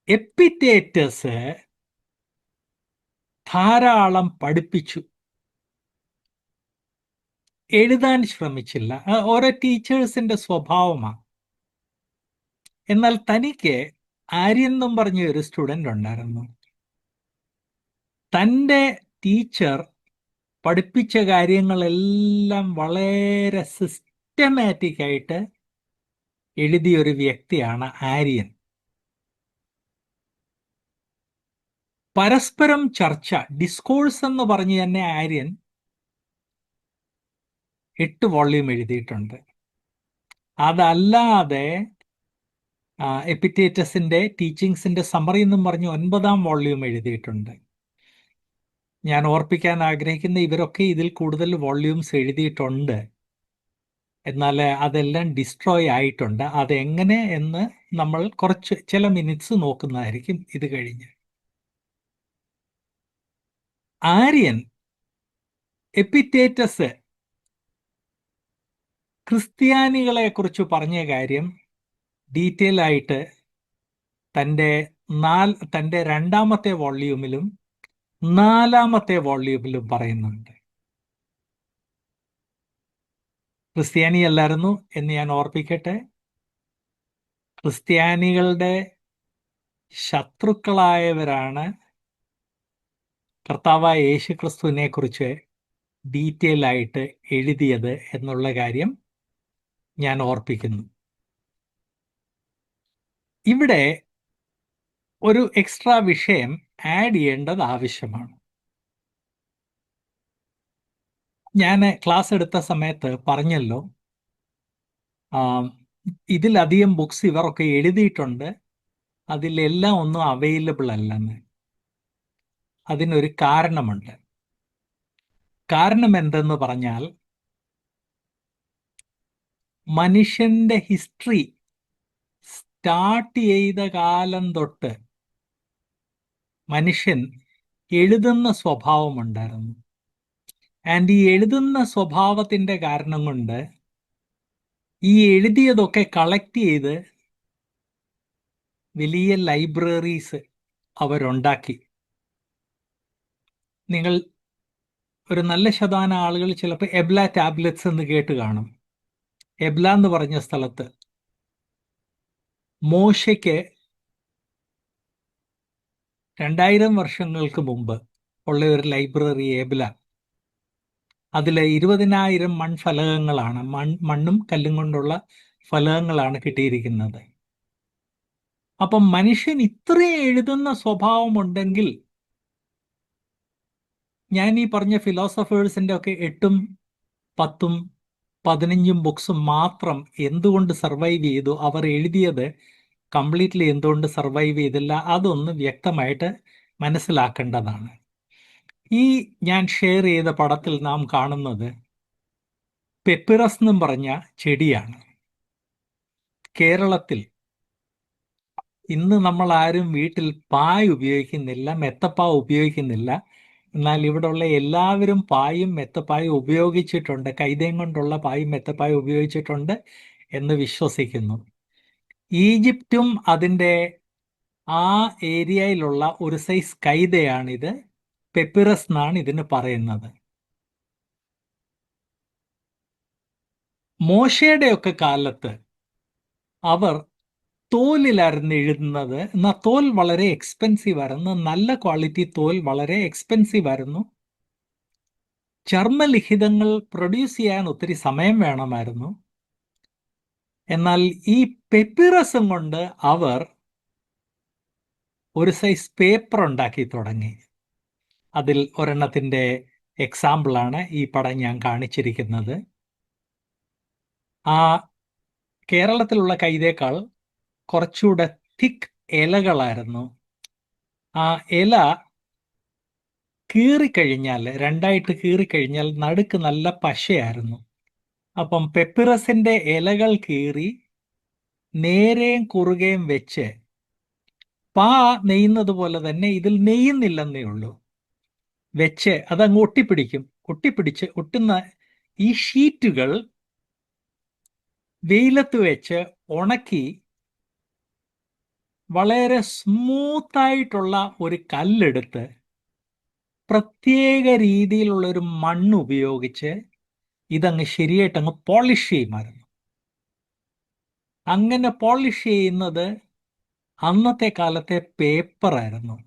എപ്പിറ്റേറ്റസ് ധാരാളം പഠിപ്പിച്ചു, എഴുതാൻ ശ്രമിച്ചില്ല. ഓരോ ടീച്ചേഴ്സിന്റെ സ്വഭാവമാണ്. എന്നാൽ തനിക്ക് ആര്യൻ എന്നും പറഞ്ഞ ഒരു സ്റ്റുഡന്റ് ഉണ്ടായിരുന്നു. തൻ്റെ ടീച്ചർ പഠിപ്പിച്ച കാര്യങ്ങളെല്ലാം വളരെ സിസ്റ്റമാറ്റിക് ആയിട്ട് എഴുതിയൊരു വ്യക്തിയാണ് ആര്യൻ. പരസ്പരം ചർച്ച, ഡിസ്കോഴ്സ് എന്ന് പറഞ്ഞ് തന്നെ ആര്യൻ 8 വോള്യൂം എഴുതിയിട്ടുണ്ട്. അതല്ലാതെ എപ്പിറ്റേറ്റസിന്റെ ടീച്ചിങ്സിന്റെ സമ്മറി എന്നും പറഞ്ഞ് 9-ാം വോള്യൂം എഴുതിയിട്ടുണ്ട്. ഞാൻ ഓർപ്പിക്കാൻ ആഗ്രഹിക്കുന്ന ഇവരൊക്കെ ഇതിൽ കൂടുതൽ വോള്യൂംസ് എഴുതിയിട്ടുണ്ട്. എന്നാൽ അതെല്ലാം ഡിസ്ട്രോയ് ആയിട്ടുണ്ട്. അതെങ്ങനെ എന്ന് നമ്മൾ ചില മിനിറ്റ്സ് നോക്കുന്നതായിരിക്കും ഇത് കഴിഞ്ഞ്. ആര്യൻ എപ്പിറ്റേറ്റസ് ക്രിസ്ത്യാനികളെ കുറിച്ച് പറഞ്ഞ കാര്യം ഡീറ്റെയിൽ ആയിട്ട് തൻ്റെ 2-ാമത്തെ വോള്യൂമിലും 4-ാമത്തെ വോള്യൂമിലും പറയുന്നുണ്ട്. ക്രിസ്ത്യാനിയല്ലായിരുന്നു എന്ന് ഞാൻ ഓർപ്പിക്കട്ടെ. ക്രിസ്ത്യാനികളുടെ ശത്രുക്കളായവരാണ് കർത്താവായ യേശു ക്രിസ്തുവിനെ കുറിച്ച് ഡീറ്റെയിൽ ആയിട്ട് എഴുതിയത് എന്നുള്ള കാര്യം ഞാൻ ഓർപ്പിക്കുന്നു. ഇവിടെ ഒരു എക്സ്ട്രാ വിഷയം ആഡ് ചെയ്യേണ്ടത് ആവശ്യമാണ്. ഞാൻ ക്ലാസ് എടുത്ത സമയത്ത് പറഞ്ഞല്ലോ, ഇതിലധികം ബുക്സ് ഇവരൊക്കെ എഴുതിയിട്ടുണ്ട്, അതിലെല്ലാം ഒന്നും അവൈലബിൾ അല്ലെന്ന്. അതിനൊരു കാരണമുണ്ട്. കാരണം എന്തെന്ന് പറഞ്ഞാൽ, മനുഷ്യന്റെ ഹിസ്റ്ററി സ്റ്റാർട്ട് ചെയ്ത കാലം തൊട്ട് മനുഷ്യൻ എഴുതുന്ന സ്വഭാവമുണ്ടായിരുന്നു. ആൻഡ് ഈ എഴുതുന്ന സ്വഭാവത്തിന്റെ കാരണം കൊണ്ട് ഈ എഴുതിയതൊക്കെ കളക്ട് ചെയ്ത് വലിയ ലൈബ്രറീസ് അവരുണ്ടാക്കി. നിങ്ങൾ ഒരു നല്ല ശതമാനം ആളുകൾ ചിലപ്പോൾ എബ്ല ടാബ്ലറ്റ്സ് എന്ന് കേട്ട് കാണും. എബ്ല എന്ന് പറഞ്ഞ സ്ഥലത്ത് മോശയ്ക്ക് 2000 വർഷങ്ങൾക്ക് മുമ്പ് ഉള്ള ഒരു ലൈബ്രറി ഏബില. അതിൽ 20,000 മൺഫലകങ്ങളാണ്, മണ്ണും കല്ലും കൊണ്ടുള്ള ഫലകങ്ങളാണ് കിട്ടിയിരിക്കുന്നത്. അപ്പം മനുഷ്യൻ ഇത്രയും എഴുതുന്ന സ്വഭാവമുണ്ടെങ്കിൽ ഞാൻ ഈ പറഞ്ഞ ഫിലോസഫേഴ്സിന്റെ ഒക്കെ 8ഉം 10ഉം 15ഉം ബുക്സും മാത്രം എന്തുകൊണ്ട് സർവൈവ് ചെയ്തു, അവർ എഴുതിയത് കംപ്ലീറ്റ്ലി എന്തുകൊണ്ട് സർവൈവ് ചെയ്തില്ല, അതൊന്ന് വ്യക്തമായിട്ട് മനസ്സിലാക്കേണ്ടതാണ്. ഈ ഞാൻ ഷെയർ ചെയ്ത പടത്തിൽ നാം കാണുന്നത് പെപ്പിറസ് എന്നും പറഞ്ഞ ചെടിയാണ്. കേരളത്തിൽ ഇന്ന് നമ്മൾ ആരും വീട്ടിൽ പായ് ഉപയോഗിക്കുന്നില്ല, മെത്തപ്പാ ഉപയോഗിക്കുന്നില്ല. എന്നാൽ ഇവിടെയുള്ള എല്ലാവരും പായും മെത്തപ്പായും ഉപയോഗിച്ചിട്ടുണ്ട്, കൈതയും കൊണ്ടുള്ള പായും മെത്തപ്പായും ഉപയോഗിച്ചിട്ടുണ്ട് എന്ന് വിശ്വസിക്കുന്നു. ഈജിപ്തും അതിൻ്റെ ആ ഏരിയയിലുള്ള ഒരു സൈസ് കൈതയാണിത്. പെപ്പിറസ് എന്നാണ് ഇതിന് പറയുന്നത്. മോശയുടെയൊക്കെ കാലത്ത് അവർ തോലിലായിരുന്നു എഴുതുന്നത്. എന്നാൽ തോൽ വളരെ എക്സ്പെൻസീവ് ആയിരുന്നു, നല്ല ക്വാളിറ്റി തോൽ വളരെ എക്സ്പെൻസീവ് ആയിരുന്നു. ചർമ്മലിഖിതങ്ങൾ പ്രൊഡ്യൂസ് ചെയ്യാൻ ഒത്തിരി സമയം വേണമായിരുന്നു. എന്നാൽ ഈ പെപ്പിറസും കൊണ്ട് അവർ ഒരു സൈസ് പേപ്പർ ഉണ്ടാക്കി തുടങ്ങി. അതിൽ ഒരെണ്ണത്തിൻ്റെ എക്സാമ്പിളാണ് ഈ പടം ഞാൻ കാണിച്ചിരിക്കുന്നത്. ആ കേരളത്തിലുള്ള കൈതേക്കാൾ കുറച്ചുകൂടെ തിക്ക് ഇലകളായിരുന്നു. ആ ഇല കീറിക്കഴിഞ്ഞാൽ, രണ്ടായിട്ട് കീറിക്കഴിഞ്ഞാൽ നടുക്ക് നല്ല പശയായിരുന്നു. അപ്പം പെപ്പിറസിന്റെ ഇലകൾ കീറി നേരെയും കുറുകയും വെച്ച് പാ നെയ്യുന്നത് പോലെ തന്നെ ഇതിൽ നെയ്യുന്നില്ലെന്നേ ഉള്ളൂ, വെച്ച് അതങ്ങ് ഒട്ടിപ്പിടിക്കും. ഒട്ടുന്ന ഈ ഷീറ്റുകൾ വെയിലത്ത് വെച്ച് ഉണക്കി വളരെ സ്മൂത്തായിട്ടുള്ള ഒരു കല്ലെടുത്ത് പ്രത്യേക രീതിയിലുള്ള ഒരു മണ്ണ് ഉപയോഗിച്ച് ഇതങ്ങ് ശരിയായിട്ടങ്ങ് പോളിഷ് ചെയ്യുമായിരുന്നു. അങ്ങനെ പോളിഷ് ചെയ്യുന്നത് അന്നത്തെ കാലത്തെ പേപ്പറായിരുന്നു.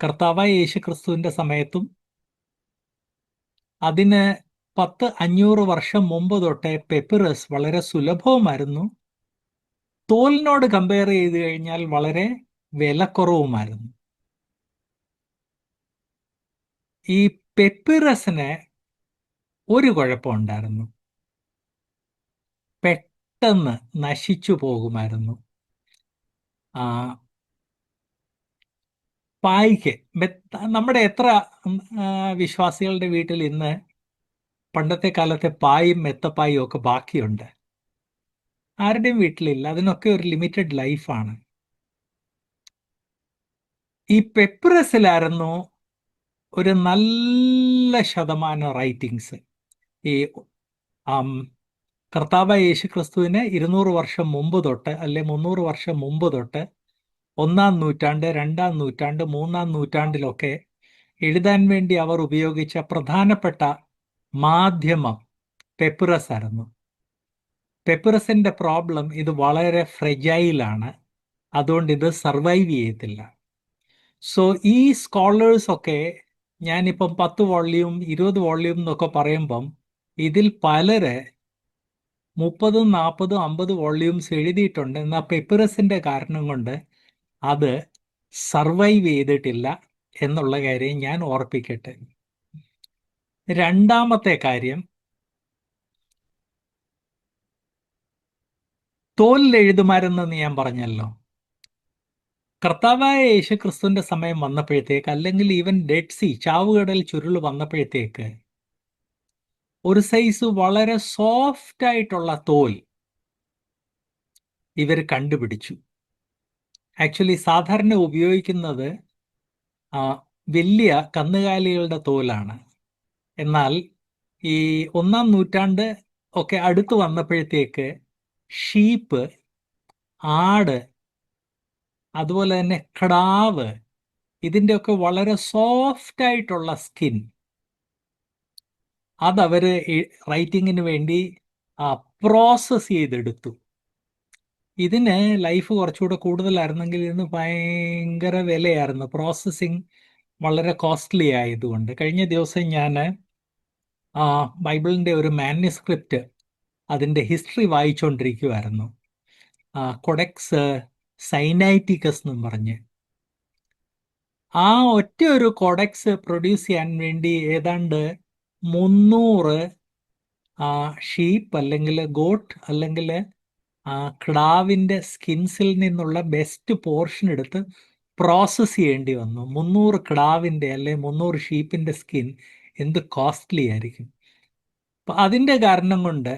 കർത്താവായ യേശു ക്രിസ്തുവിന്റെ സമയത്തും അതിന് 500 വർഷം മുമ്പ് തൊട്ടേ പെപ്പിറസ് വളരെ സുലഭവുമായിരുന്നു. തോലിനോട് കമ്പയർ ചെയ്ത് കഴിഞ്ഞാൽ വളരെ വിലക്കുറവുമായിരുന്നു. ഈ പെപ്പിറസിന് ഒരു കുഴപ്പമുണ്ടായിരുന്നു, പെട്ടെന്ന് നശിച്ചു പോകുമായിരുന്നു. പായ്ക്ക് നമ്മുടെ എത്ര വിശ്വാസികളുടെ വീട്ടിൽ ഇന്ന് പണ്ടത്തെ കാലത്തെ പായും മെത്തപ്പായും ഒക്കെ ബാക്കിയുണ്ട്? ആരുടെയും വീട്ടിലില്ല. അതിനൊക്കെ ഒരു ലിമിറ്റഡ് ലൈഫാണ്. ഈ പെപ്പിറസിലായിരുന്നു ഒരു നല്ല ശതമാനം റൈറ്റിങ്സ്. ഈ കർത്താവായ യേശു ക്രിസ്തുവിന് 200 വർഷം മുമ്പ് തൊട്ട്, അല്ലെ 300 വർഷം മുമ്പ് തൊട്ട് 1-ാം നൂറ്റാണ്ട്, 2-ാം നൂറ്റാണ്ട്, 3-ാം നൂറ്റാണ്ടിലൊക്കെ എഴുതാൻ വേണ്ടി അവർ ഉപയോഗിച്ച പ്രധാനപ്പെട്ട മാധ്യമം പെപ്പിറസ് ആയിരുന്നു. പെപ്പിറസിന്റെ പ്രോബ്ലം, ഇത് വളരെ ഫ്രെജൈലാണ്, അതുകൊണ്ട് ഇത് സർവൈവ് ചെയ്യത്തില്ല. സോ ഈ സ്കോളേഴ്സ് ഒക്കെ, ഞാനിപ്പം 10 വോള്യൂം 20 വോള്യൂം എന്നൊക്കെ പറയുമ്പം ഇതിൽ പലര് 30, 40, 50 വോള്യൂംസ് എഴുതിയിട്ടുണ്ട്. എന്നാൽ പെപ്പിറസിന്റെ കാരണം കൊണ്ട് അത് സർവൈവ് ചെയ്തിട്ടില്ല എന്നുള്ള കാര്യം ഞാൻ ഓർപ്പിക്കട്ടെ. രണ്ടാമത്തെ കാര്യം, തോലിൽ എഴുതുമാരെന്ന് ഞാൻ പറഞ്ഞല്ലോ. കർത്താവായ യേശു ക്രിസ്തുവിന്റെ സമയം വന്നപ്പോഴത്തേക്ക്, അല്ലെങ്കിൽ ഈവൻ ഡെഡ് സീ, ചാവുകടൽ ചുരുൾ വന്നപ്പോഴത്തേക്ക്, ഒരു സൈസ് വളരെ സോഫ്റ്റ് ആയിട്ടുള്ള തോൽ ഇവർ കണ്ടുപിടിച്ചു. ആക്ച്വലി സാധാരണ ഉപയോഗിക്കുന്നത് വലിയ കന്നുകാലികളുടെ തോലാണ്. എന്നാൽ ഈ 1-ാം നൂറ്റാണ്ട് ഒക്കെ അടുത്ത് വന്നപ്പോഴത്തേക്ക് ഷീപ്പ്, ആട്, അതുപോലെ തന്നെ കിടാവ്, ഇതിൻ്റെയൊക്കെ വളരെ സോഫ്റ്റ് ആയിട്ടുള്ള സ്കിൻ അതവര് റൈറ്റിങ്ങിന് വേണ്ടി പ്രോസസ് ചെയ്തെടുത്തു. ഇതിന് ലൈഫ് കുറച്ചുകൂടെ കൂടുതലായിരുന്നെങ്കിൽ ഇതിന് ഭയങ്കര വിലയായിരുന്നു. പ്രോസസ്സിങ് വളരെ കോസ്റ്റ്ലി ആയതുകൊണ്ട്. കഴിഞ്ഞ ദിവസം ഞാൻ ബൈബിളിൻ്റെ ഒരു മാന്യുസ്ക്രിപ്റ്റ്, അതിൻ്റെ ഹിസ്റ്ററി വായിച്ചുകൊണ്ടിരിക്കുമായിരുന്നു. കൊഡെക്സ് സൈനൈറ്റിക്കസ് എന്നും പറഞ്ഞ്. ആ ഒറ്റ ഒരു കൊഡെക്സ് പ്രൊഡ്യൂസ് ചെയ്യാൻ വേണ്ടി ഏതാണ്ട് 300 ഷീപ്പ് അല്ലെങ്കിൽ ഗോട്ട് അല്ലെങ്കിൽ കിടാവിൻ്റെ സ്കിൻസിൽ നിന്നുള്ള ബെസ്റ്റ് പോർഷൻ എടുത്ത് പ്രോസസ്സ് ചെയ്യേണ്ടി വന്നു. 300 കിടാവിൻ്റെ അല്ലെ 300 ഷീപ്പിൻ്റെ സ്കിൻ എന്ത് കോസ്റ്റ്ലി ആയിരിക്കും. അപ്പം അതിൻ്റെ കാരണം കൊണ്ട്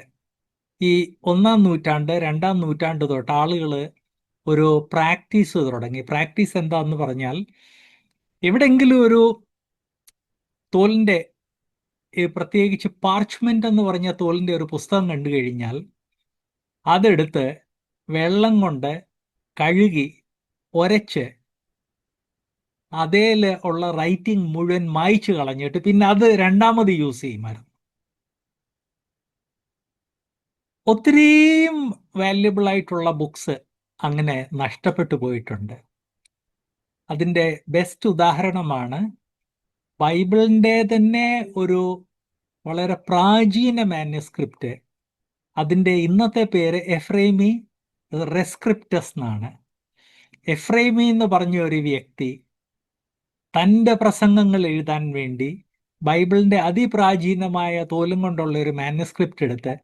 ഈ 1-ാം നൂറ്റാണ്ട് 2-ാം നൂറ്റാണ്ട് തൊട്ട് ആളുകൾ ഒരു പ്രാക്ടീസ് തുടങ്ങി. പ്രാക്ടീസ് എന്താന്ന് പറഞ്ഞാൽ, എവിടെയെങ്കിലും ഒരു തോലിൻ്റെ, പ്രത്യേകിച്ച് പാർച്ച്മെന്റ് എന്ന് പറഞ്ഞ തോലിൻ്റെ ഒരു പുസ്തകം കണ്ടു കഴിഞ്ഞാൽ അതെടുത്ത് വെള്ളം കൊണ്ട് കഴുകി ഒരച്ച് അതേൽ ഉള്ള റൈറ്റിംഗ് മുഴുവൻ മായ്ച്ചു കളഞ്ഞിട്ട് പിന്നെ അത് രണ്ടാമത് യൂസ് ചെയ്യുമായിരുന്നു. ഒത്തിരിയും വാല്യുബിൾ ആയിട്ടുള്ള ബുക്സ് അങ്ങനെ നഷ്ടപ്പെട്ടു പോയിട്ടുണ്ട്. അതിൻ്റെ ബെസ്റ്റ് ഉദാഹരണമാണ് ബൈബിളിൻ്റെ തന്നെ ഒരു വളരെ പ്രാചീന മാന്യുസ്ക്രിപ്റ്റ്. അതിൻ്റെ ഇന്നത്തെ പേര് എഫ്രൈമി റെസ്ക്രിപ്റ്റസ് എന്നാണ്. എഫ്രൈമി എന്ന് പറഞ്ഞ ഒരു വ്യക്തി തൻ്റെ പ്രസംഗങ്ങൾ എഴുതാൻ വേണ്ടി ബൈബിളിൻ്റെ അതിപ്രാചീനമായ തോലും കൊണ്ടുള്ള ഒരു മാന്യുസ്ക്രിപ്റ്റ് എടുത്ത്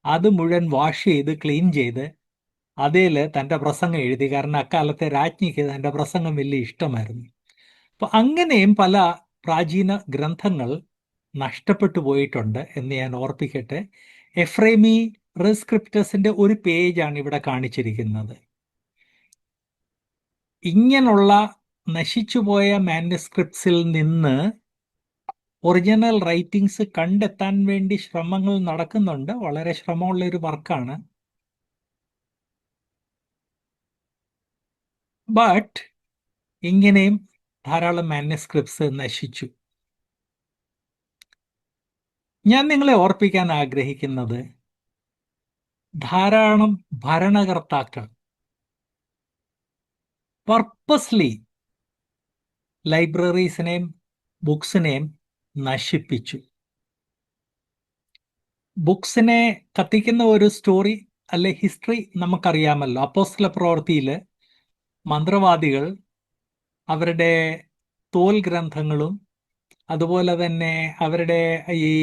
അത് മുഴുവൻ വാഷ് ചെയ്ത് ക്ലീൻ ചെയ്ത് അതിൽ തൻ്റെ പ്രസംഗം എഴുതി. കാരണം അക്കാലത്തെ രാജ്ഞിക്ക് തൻ്റെ പ്രസംഗം വലിയ ഇഷ്ടമായിരുന്നു. അപ്പം അങ്ങനെയും പല പ്രാചീന ഗ്രന്ഥങ്ങൾ നഷ്ടപ്പെട്ടു പോയിട്ടുണ്ട് എന്ന് ഞാൻ ഓർപ്പിക്കട്ടെ. എഫ്രൈമി റെസ്ക്രിപ്റ്റസിൻ്റെ ഒരു പേജാണ് ഇവിടെ കാണിച്ചിരിക്കുന്നത്. ഇങ്ങനെയുള്ള നശിച്ചുപോയ മാന്യുസ്ക്രിപ്റ്റ്സിൽ നിന്ന് ഒറിജിനൽ റൈറ്റിംഗ്സ് കണ്ടെത്താൻ വേണ്ടി ശ്രമങ്ങൾ നടക്കുന്നുണ്ട്. വളരെ ശ്രമമുള്ള ഒരു വർക്കാണ്. ബട്ട് ഇങ്ങനെയും ധാരാളം മാന്യുസ്ക്രിപ്റ്റ്സ് നശിച്ചു. ഞാൻ നിങ്ങളെ ഓർപ്പിക്കാൻ ആഗ്രഹിക്കുന്നത്, ധാരാളം ഭരണകർത്താക്കൾ പർപ്പസ്ലി ലൈബ്രറീസിനെയും ബുക്സിനെയും നശിപ്പിച്ചു. ബുക്സിനെ കത്തിക്കുന്ന ഒരു സ്റ്റോറി അല്ലെ ഹിസ്റ്ററി നമുക്കറിയാമല്ലോ. അപ്പോസ്തല പ്രവൃത്തിയിൽ മന്ത്രവാദികൾ അവരുടെ തോൽ ഗ്രന്ഥങ്ങളും അതുപോലെ തന്നെ അവരുടെ ഈ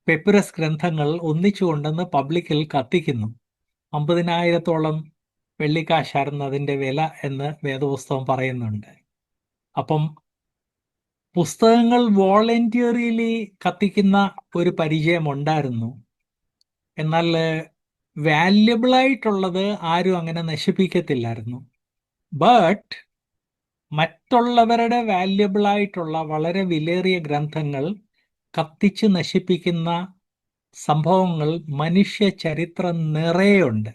പെപ്പുരസ് ഗ്രന്ഥങ്ങൾ ഒന്നിച്ചു കൊണ്ടുവന്ന് പബ്ലിക്കിൽ കത്തിക്കുന്നു. 50,000-ഓളം വെള്ളിക്കാശായിരുന്നു അതിൻ്റെ വില എന്ന് വേദപുസ്തകം പറയുന്നുണ്ട്. അപ്പം പുസ്തകങ്ങൾ വോളണ്ടിയറിലി കത്തിക്കുന്ന ഒരു പരിചയം ഉണ്ടായിരുന്നു. എന്നാൽ വാല്യബിൾ ആയിട്ടുള്ളത് ആരും അങ്ങനെ നശിപ്പിക്കത്തില്ലായിരുന്നു. ബട്ട് മറ്റുള്ളവരുടെ വാല്യബിൾ ആയിട്ടുള്ള വളരെ വിലയേറിയ ഗ്രന്ഥങ്ങൾ കത്തിച്ച് നശിപ്പിക്കുന്ന സംഭവങ്ങൾ മനുഷ്യ ചരിത്രം നിറയെയുണ്ട്.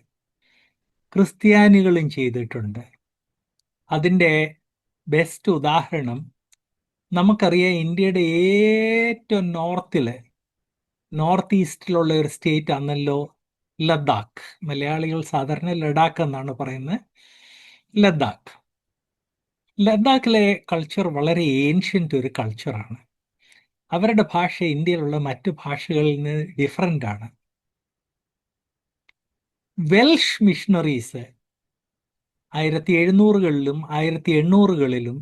ക്രിസ്ത്യാനികളും ചെയ്തിട്ടുണ്ട്. അതിൻ്റെ ബെസ്റ്റ് ഉദാഹരണം നമുക്കറിയാം. ഇന്ത്യയുടെ ഏറ്റവും നോർത്ത് ഈസ്റ്റിലുള്ള ഒരു സ്റ്റേറ്റ് ആണല്ലോ ലഡാക്ക്. മലയാളികൾ സാധാരണ ലഡാക്ക് എന്നാണ് പറയുന്നത്. ലഡാക്കിലെ കൾച്ചർ വളരെ ഏൻഷ്യൻ്റ് ഒരു കൾച്ചറാണ്. അവരുടെ ഭാഷ ഇന്ത്യയിലുള്ള മറ്റു ഭാഷകളിൽ നിന്ന് ഡിഫറൻ്റ് ആണ്. വെൽഷ് മിഷണറീസ് 1700-കളിലും 1800-കളിലും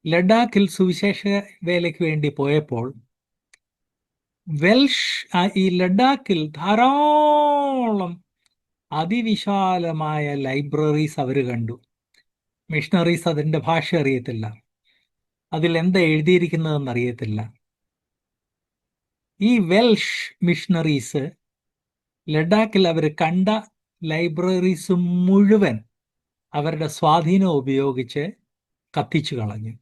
ലഡാക്കിൽ സുവിശേഷ വേലയ്ക്ക് വേണ്ടി പോയപ്പോൾ ഈ ലഡാക്കിൽ ധാരാളം അതിവിശാലമായ ലൈബ്രറീസ് അവർ കണ്ടു. മിഷണറീസ് അതിൻ്റെ ഭാഷ അറിയത്തില്ല, അതിലെന്താ എഴുതിയിരിക്കുന്നതെന്ന് അറിയത്തില്ല. ഈ വെൽഷ് മിഷണറീസ് ലഡാക്കിൽ അവർ കണ്ട ലൈബ്രറീസ് മുഴുവൻ അവരുടെ സ്വാധീനം ഉപയോഗിച്ച് കത്തിച്ചു കളഞ്ഞു.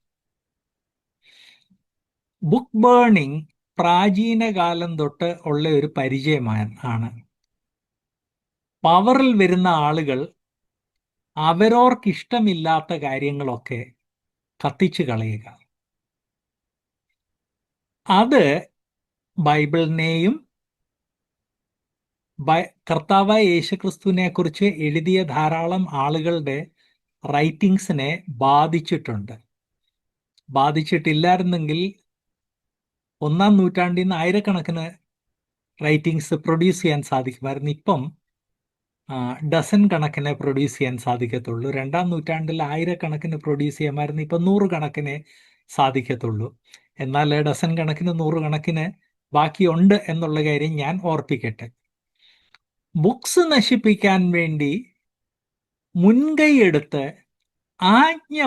ബുക്ക് ബേണിംഗ് പ്രാചീന കാലം തൊട്ട് ഉള്ള ഒരു പരിചയമാണ്. പവറിൽ വരുന്ന ആളുകൾ അവരോർക്കിഷ്ടമില്ലാത്ത കാര്യങ്ങളൊക്കെ കത്തിച്ചു കളയുക. അത് ബൈബിളിനെയും കർത്താവായ യേശുക്രിസ്തുവിനെ കുറിച്ച് എഴുതിയ ധാരാളം ആളുകളുടെ റൈറ്റിങ്സിനെ ബാധിച്ചിട്ടുണ്ട്. ബാധിച്ചിട്ടില്ലായിരുന്നെങ്കിൽ 1-ാം നൂറ്റാണ്ടിൽ നിന്ന് ആയിരക്കണക്കിന് റൈറ്റിങ്സ് പ്രൊഡ്യൂസ് ചെയ്യാൻ സാധിക്കുമായിരുന്നു. ഇപ്പം ഡസൻ കണക്കിനെ പ്രൊഡ്യൂസ് ചെയ്യാൻ സാധിക്കത്തുള്ളൂ. 2-ാം നൂറ്റാണ്ടിൽ ആയിരക്കണക്കിന് പ്രൊഡ്യൂസ് ചെയ്യാമായിരുന്നു. ഇപ്പം 100 കണക്കിനെ സാധിക്കത്തുള്ളൂ. എന്നാൽ ഡസൻ കണക്കിന് 100 കണക്കിന് ബാക്കിയുണ്ട് എന്നുള്ള കാര്യം ഞാൻ ഓർപ്പിക്കട്ടെ. ബുക്സ് നശിപ്പിക്കാൻ വേണ്ടി മുൻകൈയെടുത്ത് ആജ്ഞ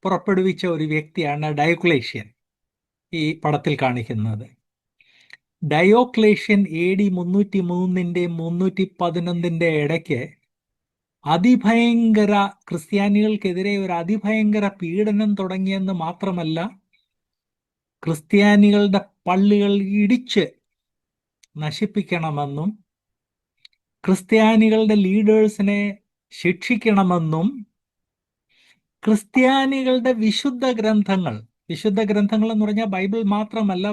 പുറപ്പെടുവിച്ച ഒരു വ്യക്തിയാണ് ഡയോക്ലേഷ്യൻ, ഈ പടത്തിൽ കാണിക്കുന്നത്. ഡയോക്ലേഷ്യൻ AD 303-ന്റെയും 311-ന്റെ ഇടയ്ക്ക് അതിഭയങ്കര ക്രിസ്ത്യാനികൾക്കെതിരെ ഒരു അതിഭയങ്കര പീഡനം തുടങ്ങിയെന്ന് മാത്രമല്ല, ക്രിസ്ത്യാനികളുടെ പള്ളികൾ ഇടിച്ച് നശിപ്പിക്കണമെന്നും ക്രിസ്ത്യാനികളുടെ ലീഡേഴ്സിനെ ശിക്ഷിക്കണമെന്നും ക്രിസ്ത്യാനികളുടെ വിശുദ്ധ ഗ്രന്ഥങ്ങൾ എന്ന് പറഞ്ഞാൽ ബൈബിൾ മാത്രമല്ല,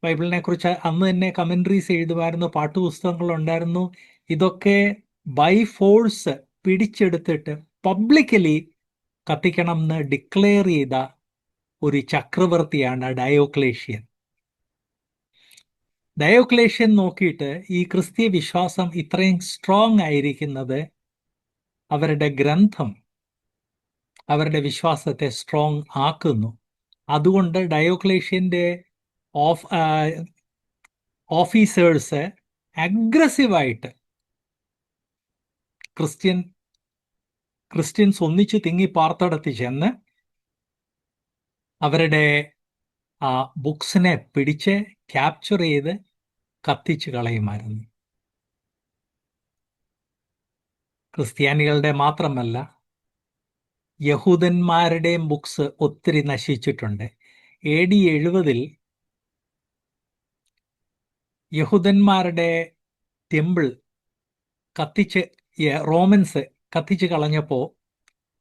ബൈബിളിനെ കുറിച്ച് അന്ന് തന്നെ കമന്ററീസ് എഴുതുമായിരുന്നു, പാട്ടുപുസ്തകങ്ങളുണ്ടായിരുന്നു. ഇതൊക്കെ ബൈ ഫോഴ്സ് പിടിച്ചെടുത്തിട്ട് പബ്ലിക്കലി കത്തിക്കണം എന്ന് ഡിക്ലെയർ ചെയ്ത ഒരു ചക്രവർത്തിയാണ് ഡയോക്ലേഷ്യൻ. ഡയോക്ലേഷ്യൻ നോക്കിയിട്ട് ഈ ക്രിസ്തീയ വിശ്വാസം ഇത്രയും സ്ട്രോങ് ആയിരിക്കുന്നത് അവരുടെ ഗ്രന്ഥം അവരുടെ വിശ്വാസത്തെ സ്ട്രോങ് ആക്കുന്നു. അതുകൊണ്ട് ഡയോക്ലേഷ്യന്റെ ഓഫീസേഴ്സ് അഗ്രസീവായിട്ട് ക്രിസ്ത്യൻസ് ഒന്നിച്ചു തിങ്ങി പാർത്തടത്ത് ചെന്ന് അവരുടെ ബുക്സിനെ പിടിച്ച് ക്യാപ്ചർ ചെയ്ത് കത്തിച്ചു കളയുമായിരുന്നു. ക്രിസ്ത്യാനികളുടെ മാത്രമല്ല, യഹൂദന്മാരുടെയും ബുക്സ് ഒത്തിരി നശിച്ചിട്ടുണ്ട്. AD 70 യഹൂദന്മാരുടെ ടെമ്പിൾ റോമൻസ് കത്തിച്ച് കളഞ്ഞപ്പോൾ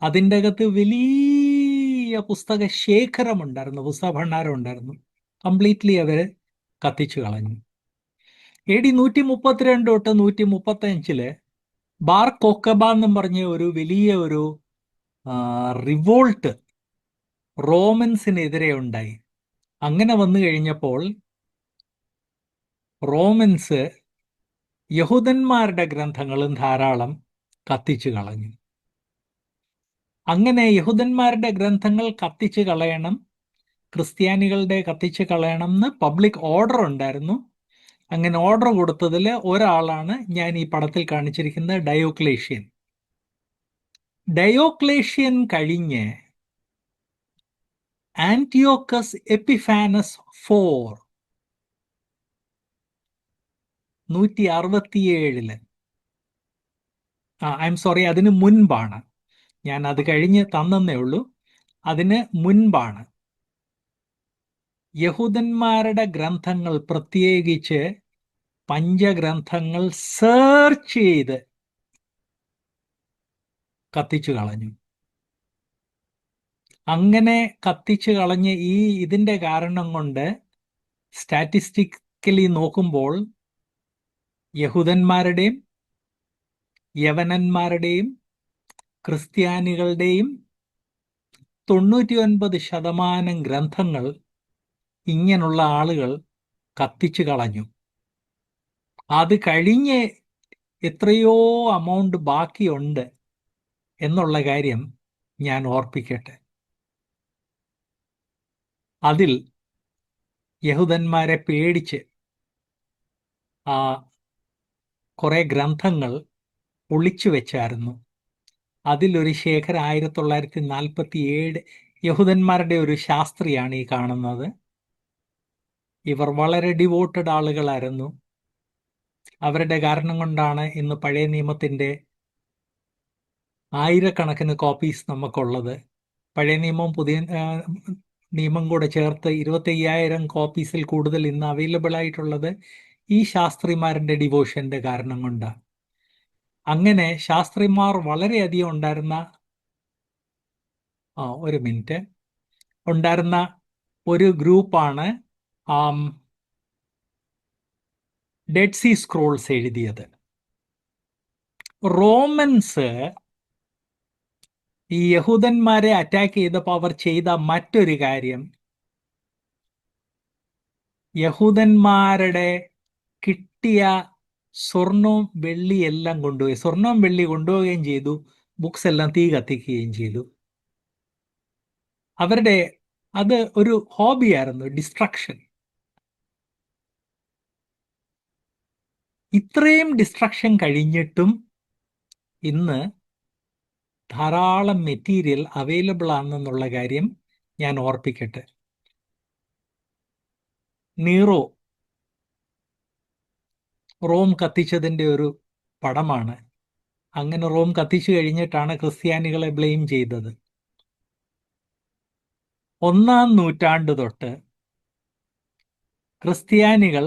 അതിൻ്റെ അകത്ത് വലിയ പുസ്തക ശേഖരമുണ്ടായിരുന്നു, പുസ്തക ഭണ്ഡാരം ഉണ്ടായിരുന്നു. കംപ്ലീറ്റ്ലി അവർ കത്തിച്ചു കളഞ്ഞു. AD 132 തൊട്ട് 135 ബാർ കൊക്കബ എന്നും പറഞ്ഞ ഒരു വലിയ ഒരു റിവോൾട്ട് റോമൻസിനെതിരെ ഉണ്ടായി. അങ്ങനെ വന്നു കഴിഞ്ഞപ്പോൾ റോമൻസ് യഹൂദന്മാരുടെ ഗ്രന്ഥങ്ങളും ധാരാളം കത്തിച്ചു കളഞ്ഞു. അങ്ങനെ യഹൂദന്മാരുടെ ഗ്രന്ഥങ്ങൾ കത്തിച്ചു കളയണം, ക്രിസ്ത്യാനികളുടെ കത്തിച്ചു കളയണം എന്ന് പബ്ലിക് ഓർഡർ ഉണ്ടായിരുന്നു. അങ്ങനെ ഓർഡർ കൊടുത്തതിൽ ഒരാളാണ് ഞാൻ ഈ പടത്തിൽ കാണിച്ചിരിക്കുന്ന ഡയോക്ലേഷ്യൻ. ഡയോക്ലേഷ്യൻ കഴിഞ്ഞ് ആന്റിയോക്കസ് എപ്പിഫാനസ് 167 അതിന് മുൻപാണ്, ഞാൻ അത് കഴിഞ്ഞ് തന്നേ ഉള്ളൂ. അതിന് മുൻപാണ് യഹൂദന്മാരുടെ ഗ്രന്ഥങ്ങൾ, പ്രത്യേകിച്ച് പഞ്ചഗ്രന്ഥങ്ങൾ സെർച്ച് ചെയ്ത് കത്തിച്ചു കളഞ്ഞു. അങ്ങനെ കത്തിച്ചു കളഞ്ഞ് ഇതിന്റെ കാരണം കൊണ്ട് സ്റ്റാറ്റിസ്റ്റിക്കലി നോക്കുമ്പോൾ യഹൂദന്മാരുടെയും യവനന്മാരുടെയും ക്രിസ്ത്യാനികളുടെയും 99% ഗ്രന്ഥങ്ങൾ ഇങ്ങനെയുള്ള ആളുകൾ കത്തിച്ചു കളഞ്ഞു. അത് കഴിഞ്ഞ് എത്രയോ അമൗണ്ട് ബാക്കിയുണ്ട് എന്നുള്ള കാര്യം ഞാൻ ഓർപ്പിക്കട്ടെ. അതിൽ യഹൂദന്മാരെ പേടിച്ച് കുറെ ഗ്രന്ഥങ്ങൾ ഒളിച്ചു വെച്ചായിരുന്നു. അതിലൊരു ശേഖരം 1947 യഹൂദന്മാരുടെ ഒരു ശാസ്ത്രിയാണ് ഈ കാണുന്നത്. ഇവർ വളരെ ഡിവോട്ടഡ് ആളുകളായിരുന്നു. അവരുടെ കാരണം കൊണ്ടാണ് ഇന്ന് പഴയ നിയമത്തിന്റെ ആയിരക്കണക്കിന് കോപ്പീസ് നമുക്കുള്ളത്. പഴയ നിയമവും പുതിയ നിയമം കൂടെ ചേർത്ത് 25,000 കോപ്പീസിൽ കൂടുതൽ ഇന്ന് അവൈലബിൾ ആയിട്ടുള്ളത് ഈ ശാസ്ത്രിമാരുടെ ഡിവോഷന്റെ കാരണം കൊണ്ടാണ്. അങ്ങനെ ശാസ്ത്രിമാർ വളരെയധികം ഉണ്ടായിരുന്ന ഒരു ഗ്രൂപ്പാണ് ഡെഡ് സീ സ്ക്രോൾസ് എഴുതിയത്. റോമൻസ് ഈ യഹൂദന്മാരെ അറ്റാക്ക് ചെയ്തപ്പോൾ അവർ ചെയ്ത മറ്റൊരു കാര്യം, യഹൂദന്മാരുടെ കിട്ടിയ സ്വർണവും വെള്ളിയെല്ലാം കൊണ്ടുപോയി. സ്വർണവും വെള്ളി കൊണ്ടുപോവുകയും ചെയ്തു, ബുക്സ് എല്ലാം തീ കത്തിക്കുകയും ചെയ്തു. അവരുടെ അത് ഒരു ഹോബിയായിരുന്നു, ഡിസ്ട്രക്ഷൻ. ഇത്രയും ഡിസ്ട്രക്ഷൻ കഴിഞ്ഞിട്ടും ഇന്ന് ധാരാളം മെറ്റീരിയൽ അവൈലബിൾ ആണെന്നുള്ള കാര്യം ഞാൻ ഓർപ്പിക്കട്ടെ. നീറോ റോം കത്തിച്ചതിൻ്റെ ഒരു പടമാണ്. അങ്ങനെ റോം കത്തിച്ചു കഴിഞ്ഞിട്ടാണ് ക്രിസ്ത്യാനികളെ ബ്ലെയിം ചെയ്തത്. 1-ാം നൂറ്റാണ്ട് തൊട്ട് ക്രിസ്ത്യാനികൾ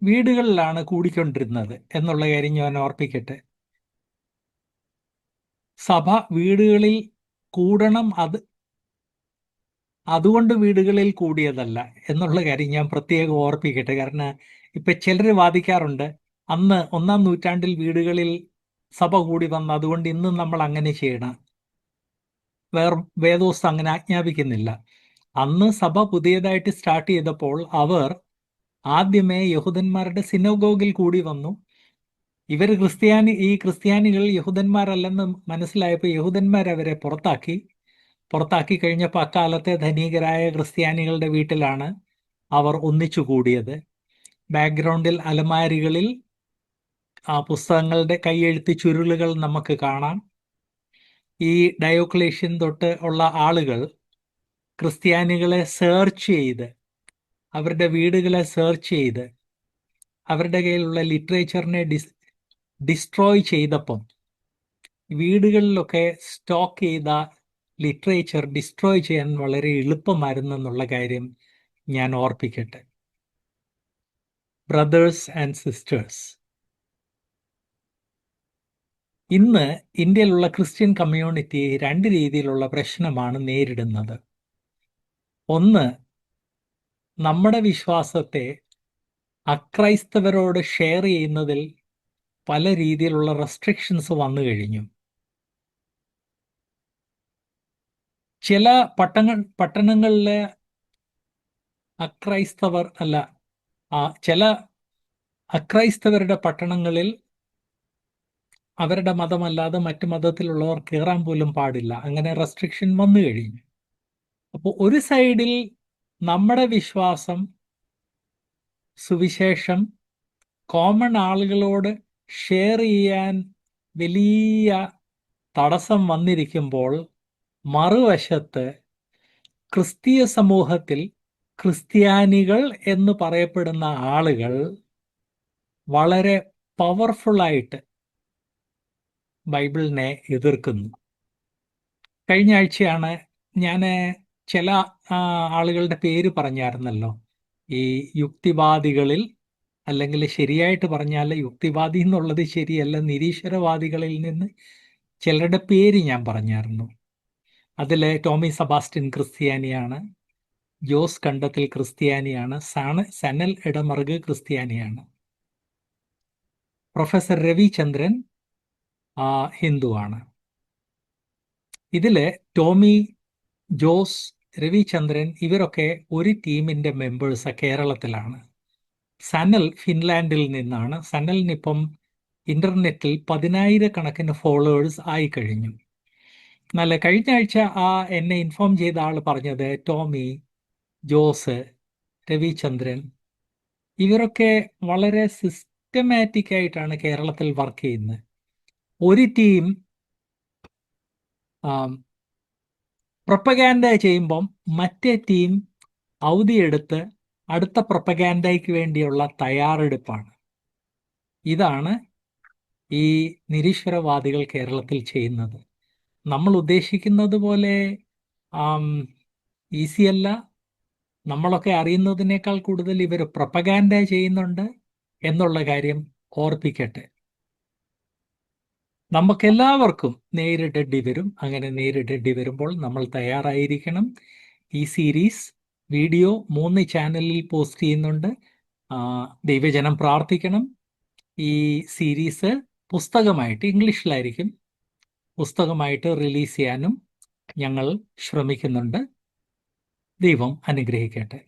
വീടുകളിലാണ് കൂടിക്കൊണ്ടിരുന്നത് എന്നുള്ള കാര്യം ഞാൻ ഓർപ്പിക്കട്ടെ. സഭ വീടുകളിൽ കൂടണം, അതുകൊണ്ട് വീടുകളിൽ കൂടിയതല്ല എന്നുള്ള കാര്യം ഞാൻ പ്രത്യേകം ഓർപ്പിക്കട്ടെ. കാരണം ഇപ്പൊ ചിലർ വാദിക്കാറുണ്ട്, അന്ന് 1-ാം നൂറ്റാണ്ടിൽ വീടുകളിൽ സഭ കൂടി വന്നു, അതുകൊണ്ട് ഇന്നും നമ്മൾ അങ്ങനെ ചെയ്യണം. വേദോസ്തം അങ്ങനെ ആജ്ഞാപിക്കുന്നില്ല. അന്ന് സഭ പുതിയതായിട്ട് സ്റ്റാർട്ട് ചെയ്തപ്പോൾ അവർ ആദ്യമേ യഹൂദന്മാരുടെ സിനഗോഗിൽ കൂടി വന്നു. ഇവർ ഈ ക്രിസ്ത്യാനികൾ യഹൂദന്മാരല്ലെന്ന് മനസ്സിലായപ്പോൾ യഹൂദന്മാരവരെ പുറത്താക്കി കഴിഞ്ഞപ്പോൾ അക്കാലത്തെ ധനികരായ ക്രിസ്ത്യാനികളുടെ വീട്ടിലാണ് അവർ ഒന്നിച്ചു കൂടിയത്. ബാക്ക്ഗ്രൗണ്ടിൽ അലമാരികളിൽ ആ പുസ്തകങ്ങളുടെ കൈയെഴുത്ത് ചുരുളുകൾ നമുക്ക് കാണാം. ഈ ഡയോക്ലേഷ്യൻ തൊട്ട് ഉള്ള ആളുകൾ ക്രിസ്ത്യാനികളെ സെർച്ച് ചെയ്ത്, അവരുടെ വീടുകളെ സെർച്ച് ചെയ്ത്, അവരുടെ കയ്യിലുള്ള ലിറ്ററേച്ചറിനെ ഡിസ്ട്രോയ് ചെയ്തപ്പം വീടുകളിലൊക്കെ സ്റ്റോക്ക് ചെയ്ത ലിറ്ററേച്ചർ ഡിസ്ട്രോയ് ചെയ്യാൻ വളരെ എളുപ്പമായിരുന്നു എന്നുള്ള കാര്യം ഞാൻ ഓർപ്പിക്കട്ടെ. ബ്രദേഴ്സ് ആൻഡ് സിസ്റ്റേഴ്സ്, ഇന്ന് ഇന്ത്യയിലുള്ള ക്രിസ്ത്യൻ കമ്മ്യൂണിറ്റി 2 രീതിയിലുള്ള പ്രശ്നമാണ് നേരിടുന്നത്. ഒന്ന്, നമ്മുടെ വിശ്വാസത്തെ അക്രൈസ്തവരോട് ഷെയർ ചെയ്യുന്നതിൽ പല രീതിയിലുള്ള റെസ്ട്രിക്ഷൻസ് വന്നു കഴിഞ്ഞു. ചില പട്ടണങ്ങളിലെ ചില അക്രൈസ്തവരുടെ പട്ടണങ്ങളിൽ അവരുടെ മതമല്ലാതെ മറ്റു മതത്തിലുള്ളവർ കയറാൻ പോലും പാടില്ല. അങ്ങനെ റെസ്ട്രിക്ഷൻ വന്നു കഴിഞ്ഞു. അപ്പോൾ ഒരു സൈഡിൽ നമ്മുടെ വിശ്വാസം, സുവിശേഷം കോമൺ ആളുകളോട് ഷെയർ ചെയ്യാൻ വലിയ തടസ്സം വന്നിരിക്കുമ്പോൾ, മറുവശത്ത് ക്രിസ്തീയ സമൂഹത്തിൽ ക്രിസ്ത്യാനികൾ എന്ന് പറയപ്പെടുന്ന ആളുകൾ വളരെ പവർഫുള്ളായിട്ട് ബൈബിളിനെ എതിർക്കുന്നു. കഴിഞ്ഞ ആഴ്ചയാണ് ഞാൻ ചില ആളുകളുടെ പേര് പറഞ്ഞായിരുന്നല്ലോ. ഈ യുക്തിവാദികളിൽ, അല്ലെങ്കിൽ ശരിയായിട്ട് പറഞ്ഞാൽ യുക്തിവാദി എന്നുള്ളത് ശരിയല്ല, നിരീശ്വരവാദികളിൽ നിന്ന് ചിലരുടെ പേര് ഞാൻ പറഞ്ഞായിരുന്നു. അതിൽ ടോമി സെബാസ്റ്റ്യൻ ക്രിസ്ത്യാനിയാണ്, ജോസ് കണ്ടത്തിൽ ക്രിസ്ത്യാനിയാണ്, സനൽ ഇടമറുക് ക്രിസ്ത്യാനിയാണ്, പ്രൊഫസർ രവിചന്ദ്രൻ ഹിന്ദുവാണ്. ഇതില് ടോമി, ജോസ്, രവിചന്ദ്രൻ ഇവരൊക്കെ ഒരു ടീമിന്റെ മെമ്പേഴ്സ് കേരളത്തിലാണ്. സനൽ ഫിൻലാൻഡിൽ നിന്നാണ്. സനലിനിപ്പം ഇന്റർനെറ്റിൽ 10,000 ഫോളോവേഴ്സ് ആയി കഴിഞ്ഞു. എന്നാൽ കഴിഞ്ഞ ആഴ്ച എന്നെ ഇൻഫോം ചെയ്ത ആൾ പറഞ്ഞത് ടോമി, ജോസ്, രവിചന്ദ്രൻ ഇവരൊക്കെ വളരെ സിസ്റ്റമാറ്റിക് ആയിട്ടാണ് കേരളത്തിൽ വർക്ക് ചെയ്യുന്നത്. ഒരു ടീം പ്രൊപ്പഗാൻഡ ചെയ്യുമ്പം മറ്റേ ടീം അവധിയെടുത്ത് അടുത്ത പ്രൊപ്പഗാൻഡയ്ക്ക് വേണ്ടിയുള്ള തയ്യാറെടുപ്പാണ്. ഇതാണ് ഈ നിരീശ്വരവാദികൾ കേരളത്തിൽ ചെയ്യുന്നത്. നമ്മൾ ഉദ്ദേശിക്കുന്നത് പോലെ ഈസിയല്ല. നമ്മളൊക്കെ അറിയുന്നതിനേക്കാൾ കൂടുതൽ ഇവർ പ്രൊപ്പഗാൻഡ ചെയ്യുന്നുണ്ട് എന്നുള്ള കാര്യം ഓർപ്പിക്കട്ടെ. നമുക്കെല്ലാവർക്കും നേരിടേണ്ടി വരും. അങ്ങനെ നേരിടേണ്ടി വരുമ്പോൾ നമ്മൾ തയ്യാറായിരിക്കണം. ഈ സീരീസ് വീഡിയോ 3 ചാനലിൽ പോസ്റ്റ് ചെയ്യുന്നുണ്ട്. ദൈവജനം പ്രാർത്ഥിക്കണം. ഈ സീരീസ് പുസ്തകമായിട്ട് ഇംഗ്ലീഷിലായിരിക്കും പുസ്തകമായിട്ട് റിലീസ് ചെയ്യാനും ഞങ്ങൾ ശ്രമിക്കുന്നുണ്ട്. ദൈവം അനുഗ്രഹിക്കട്ടെ.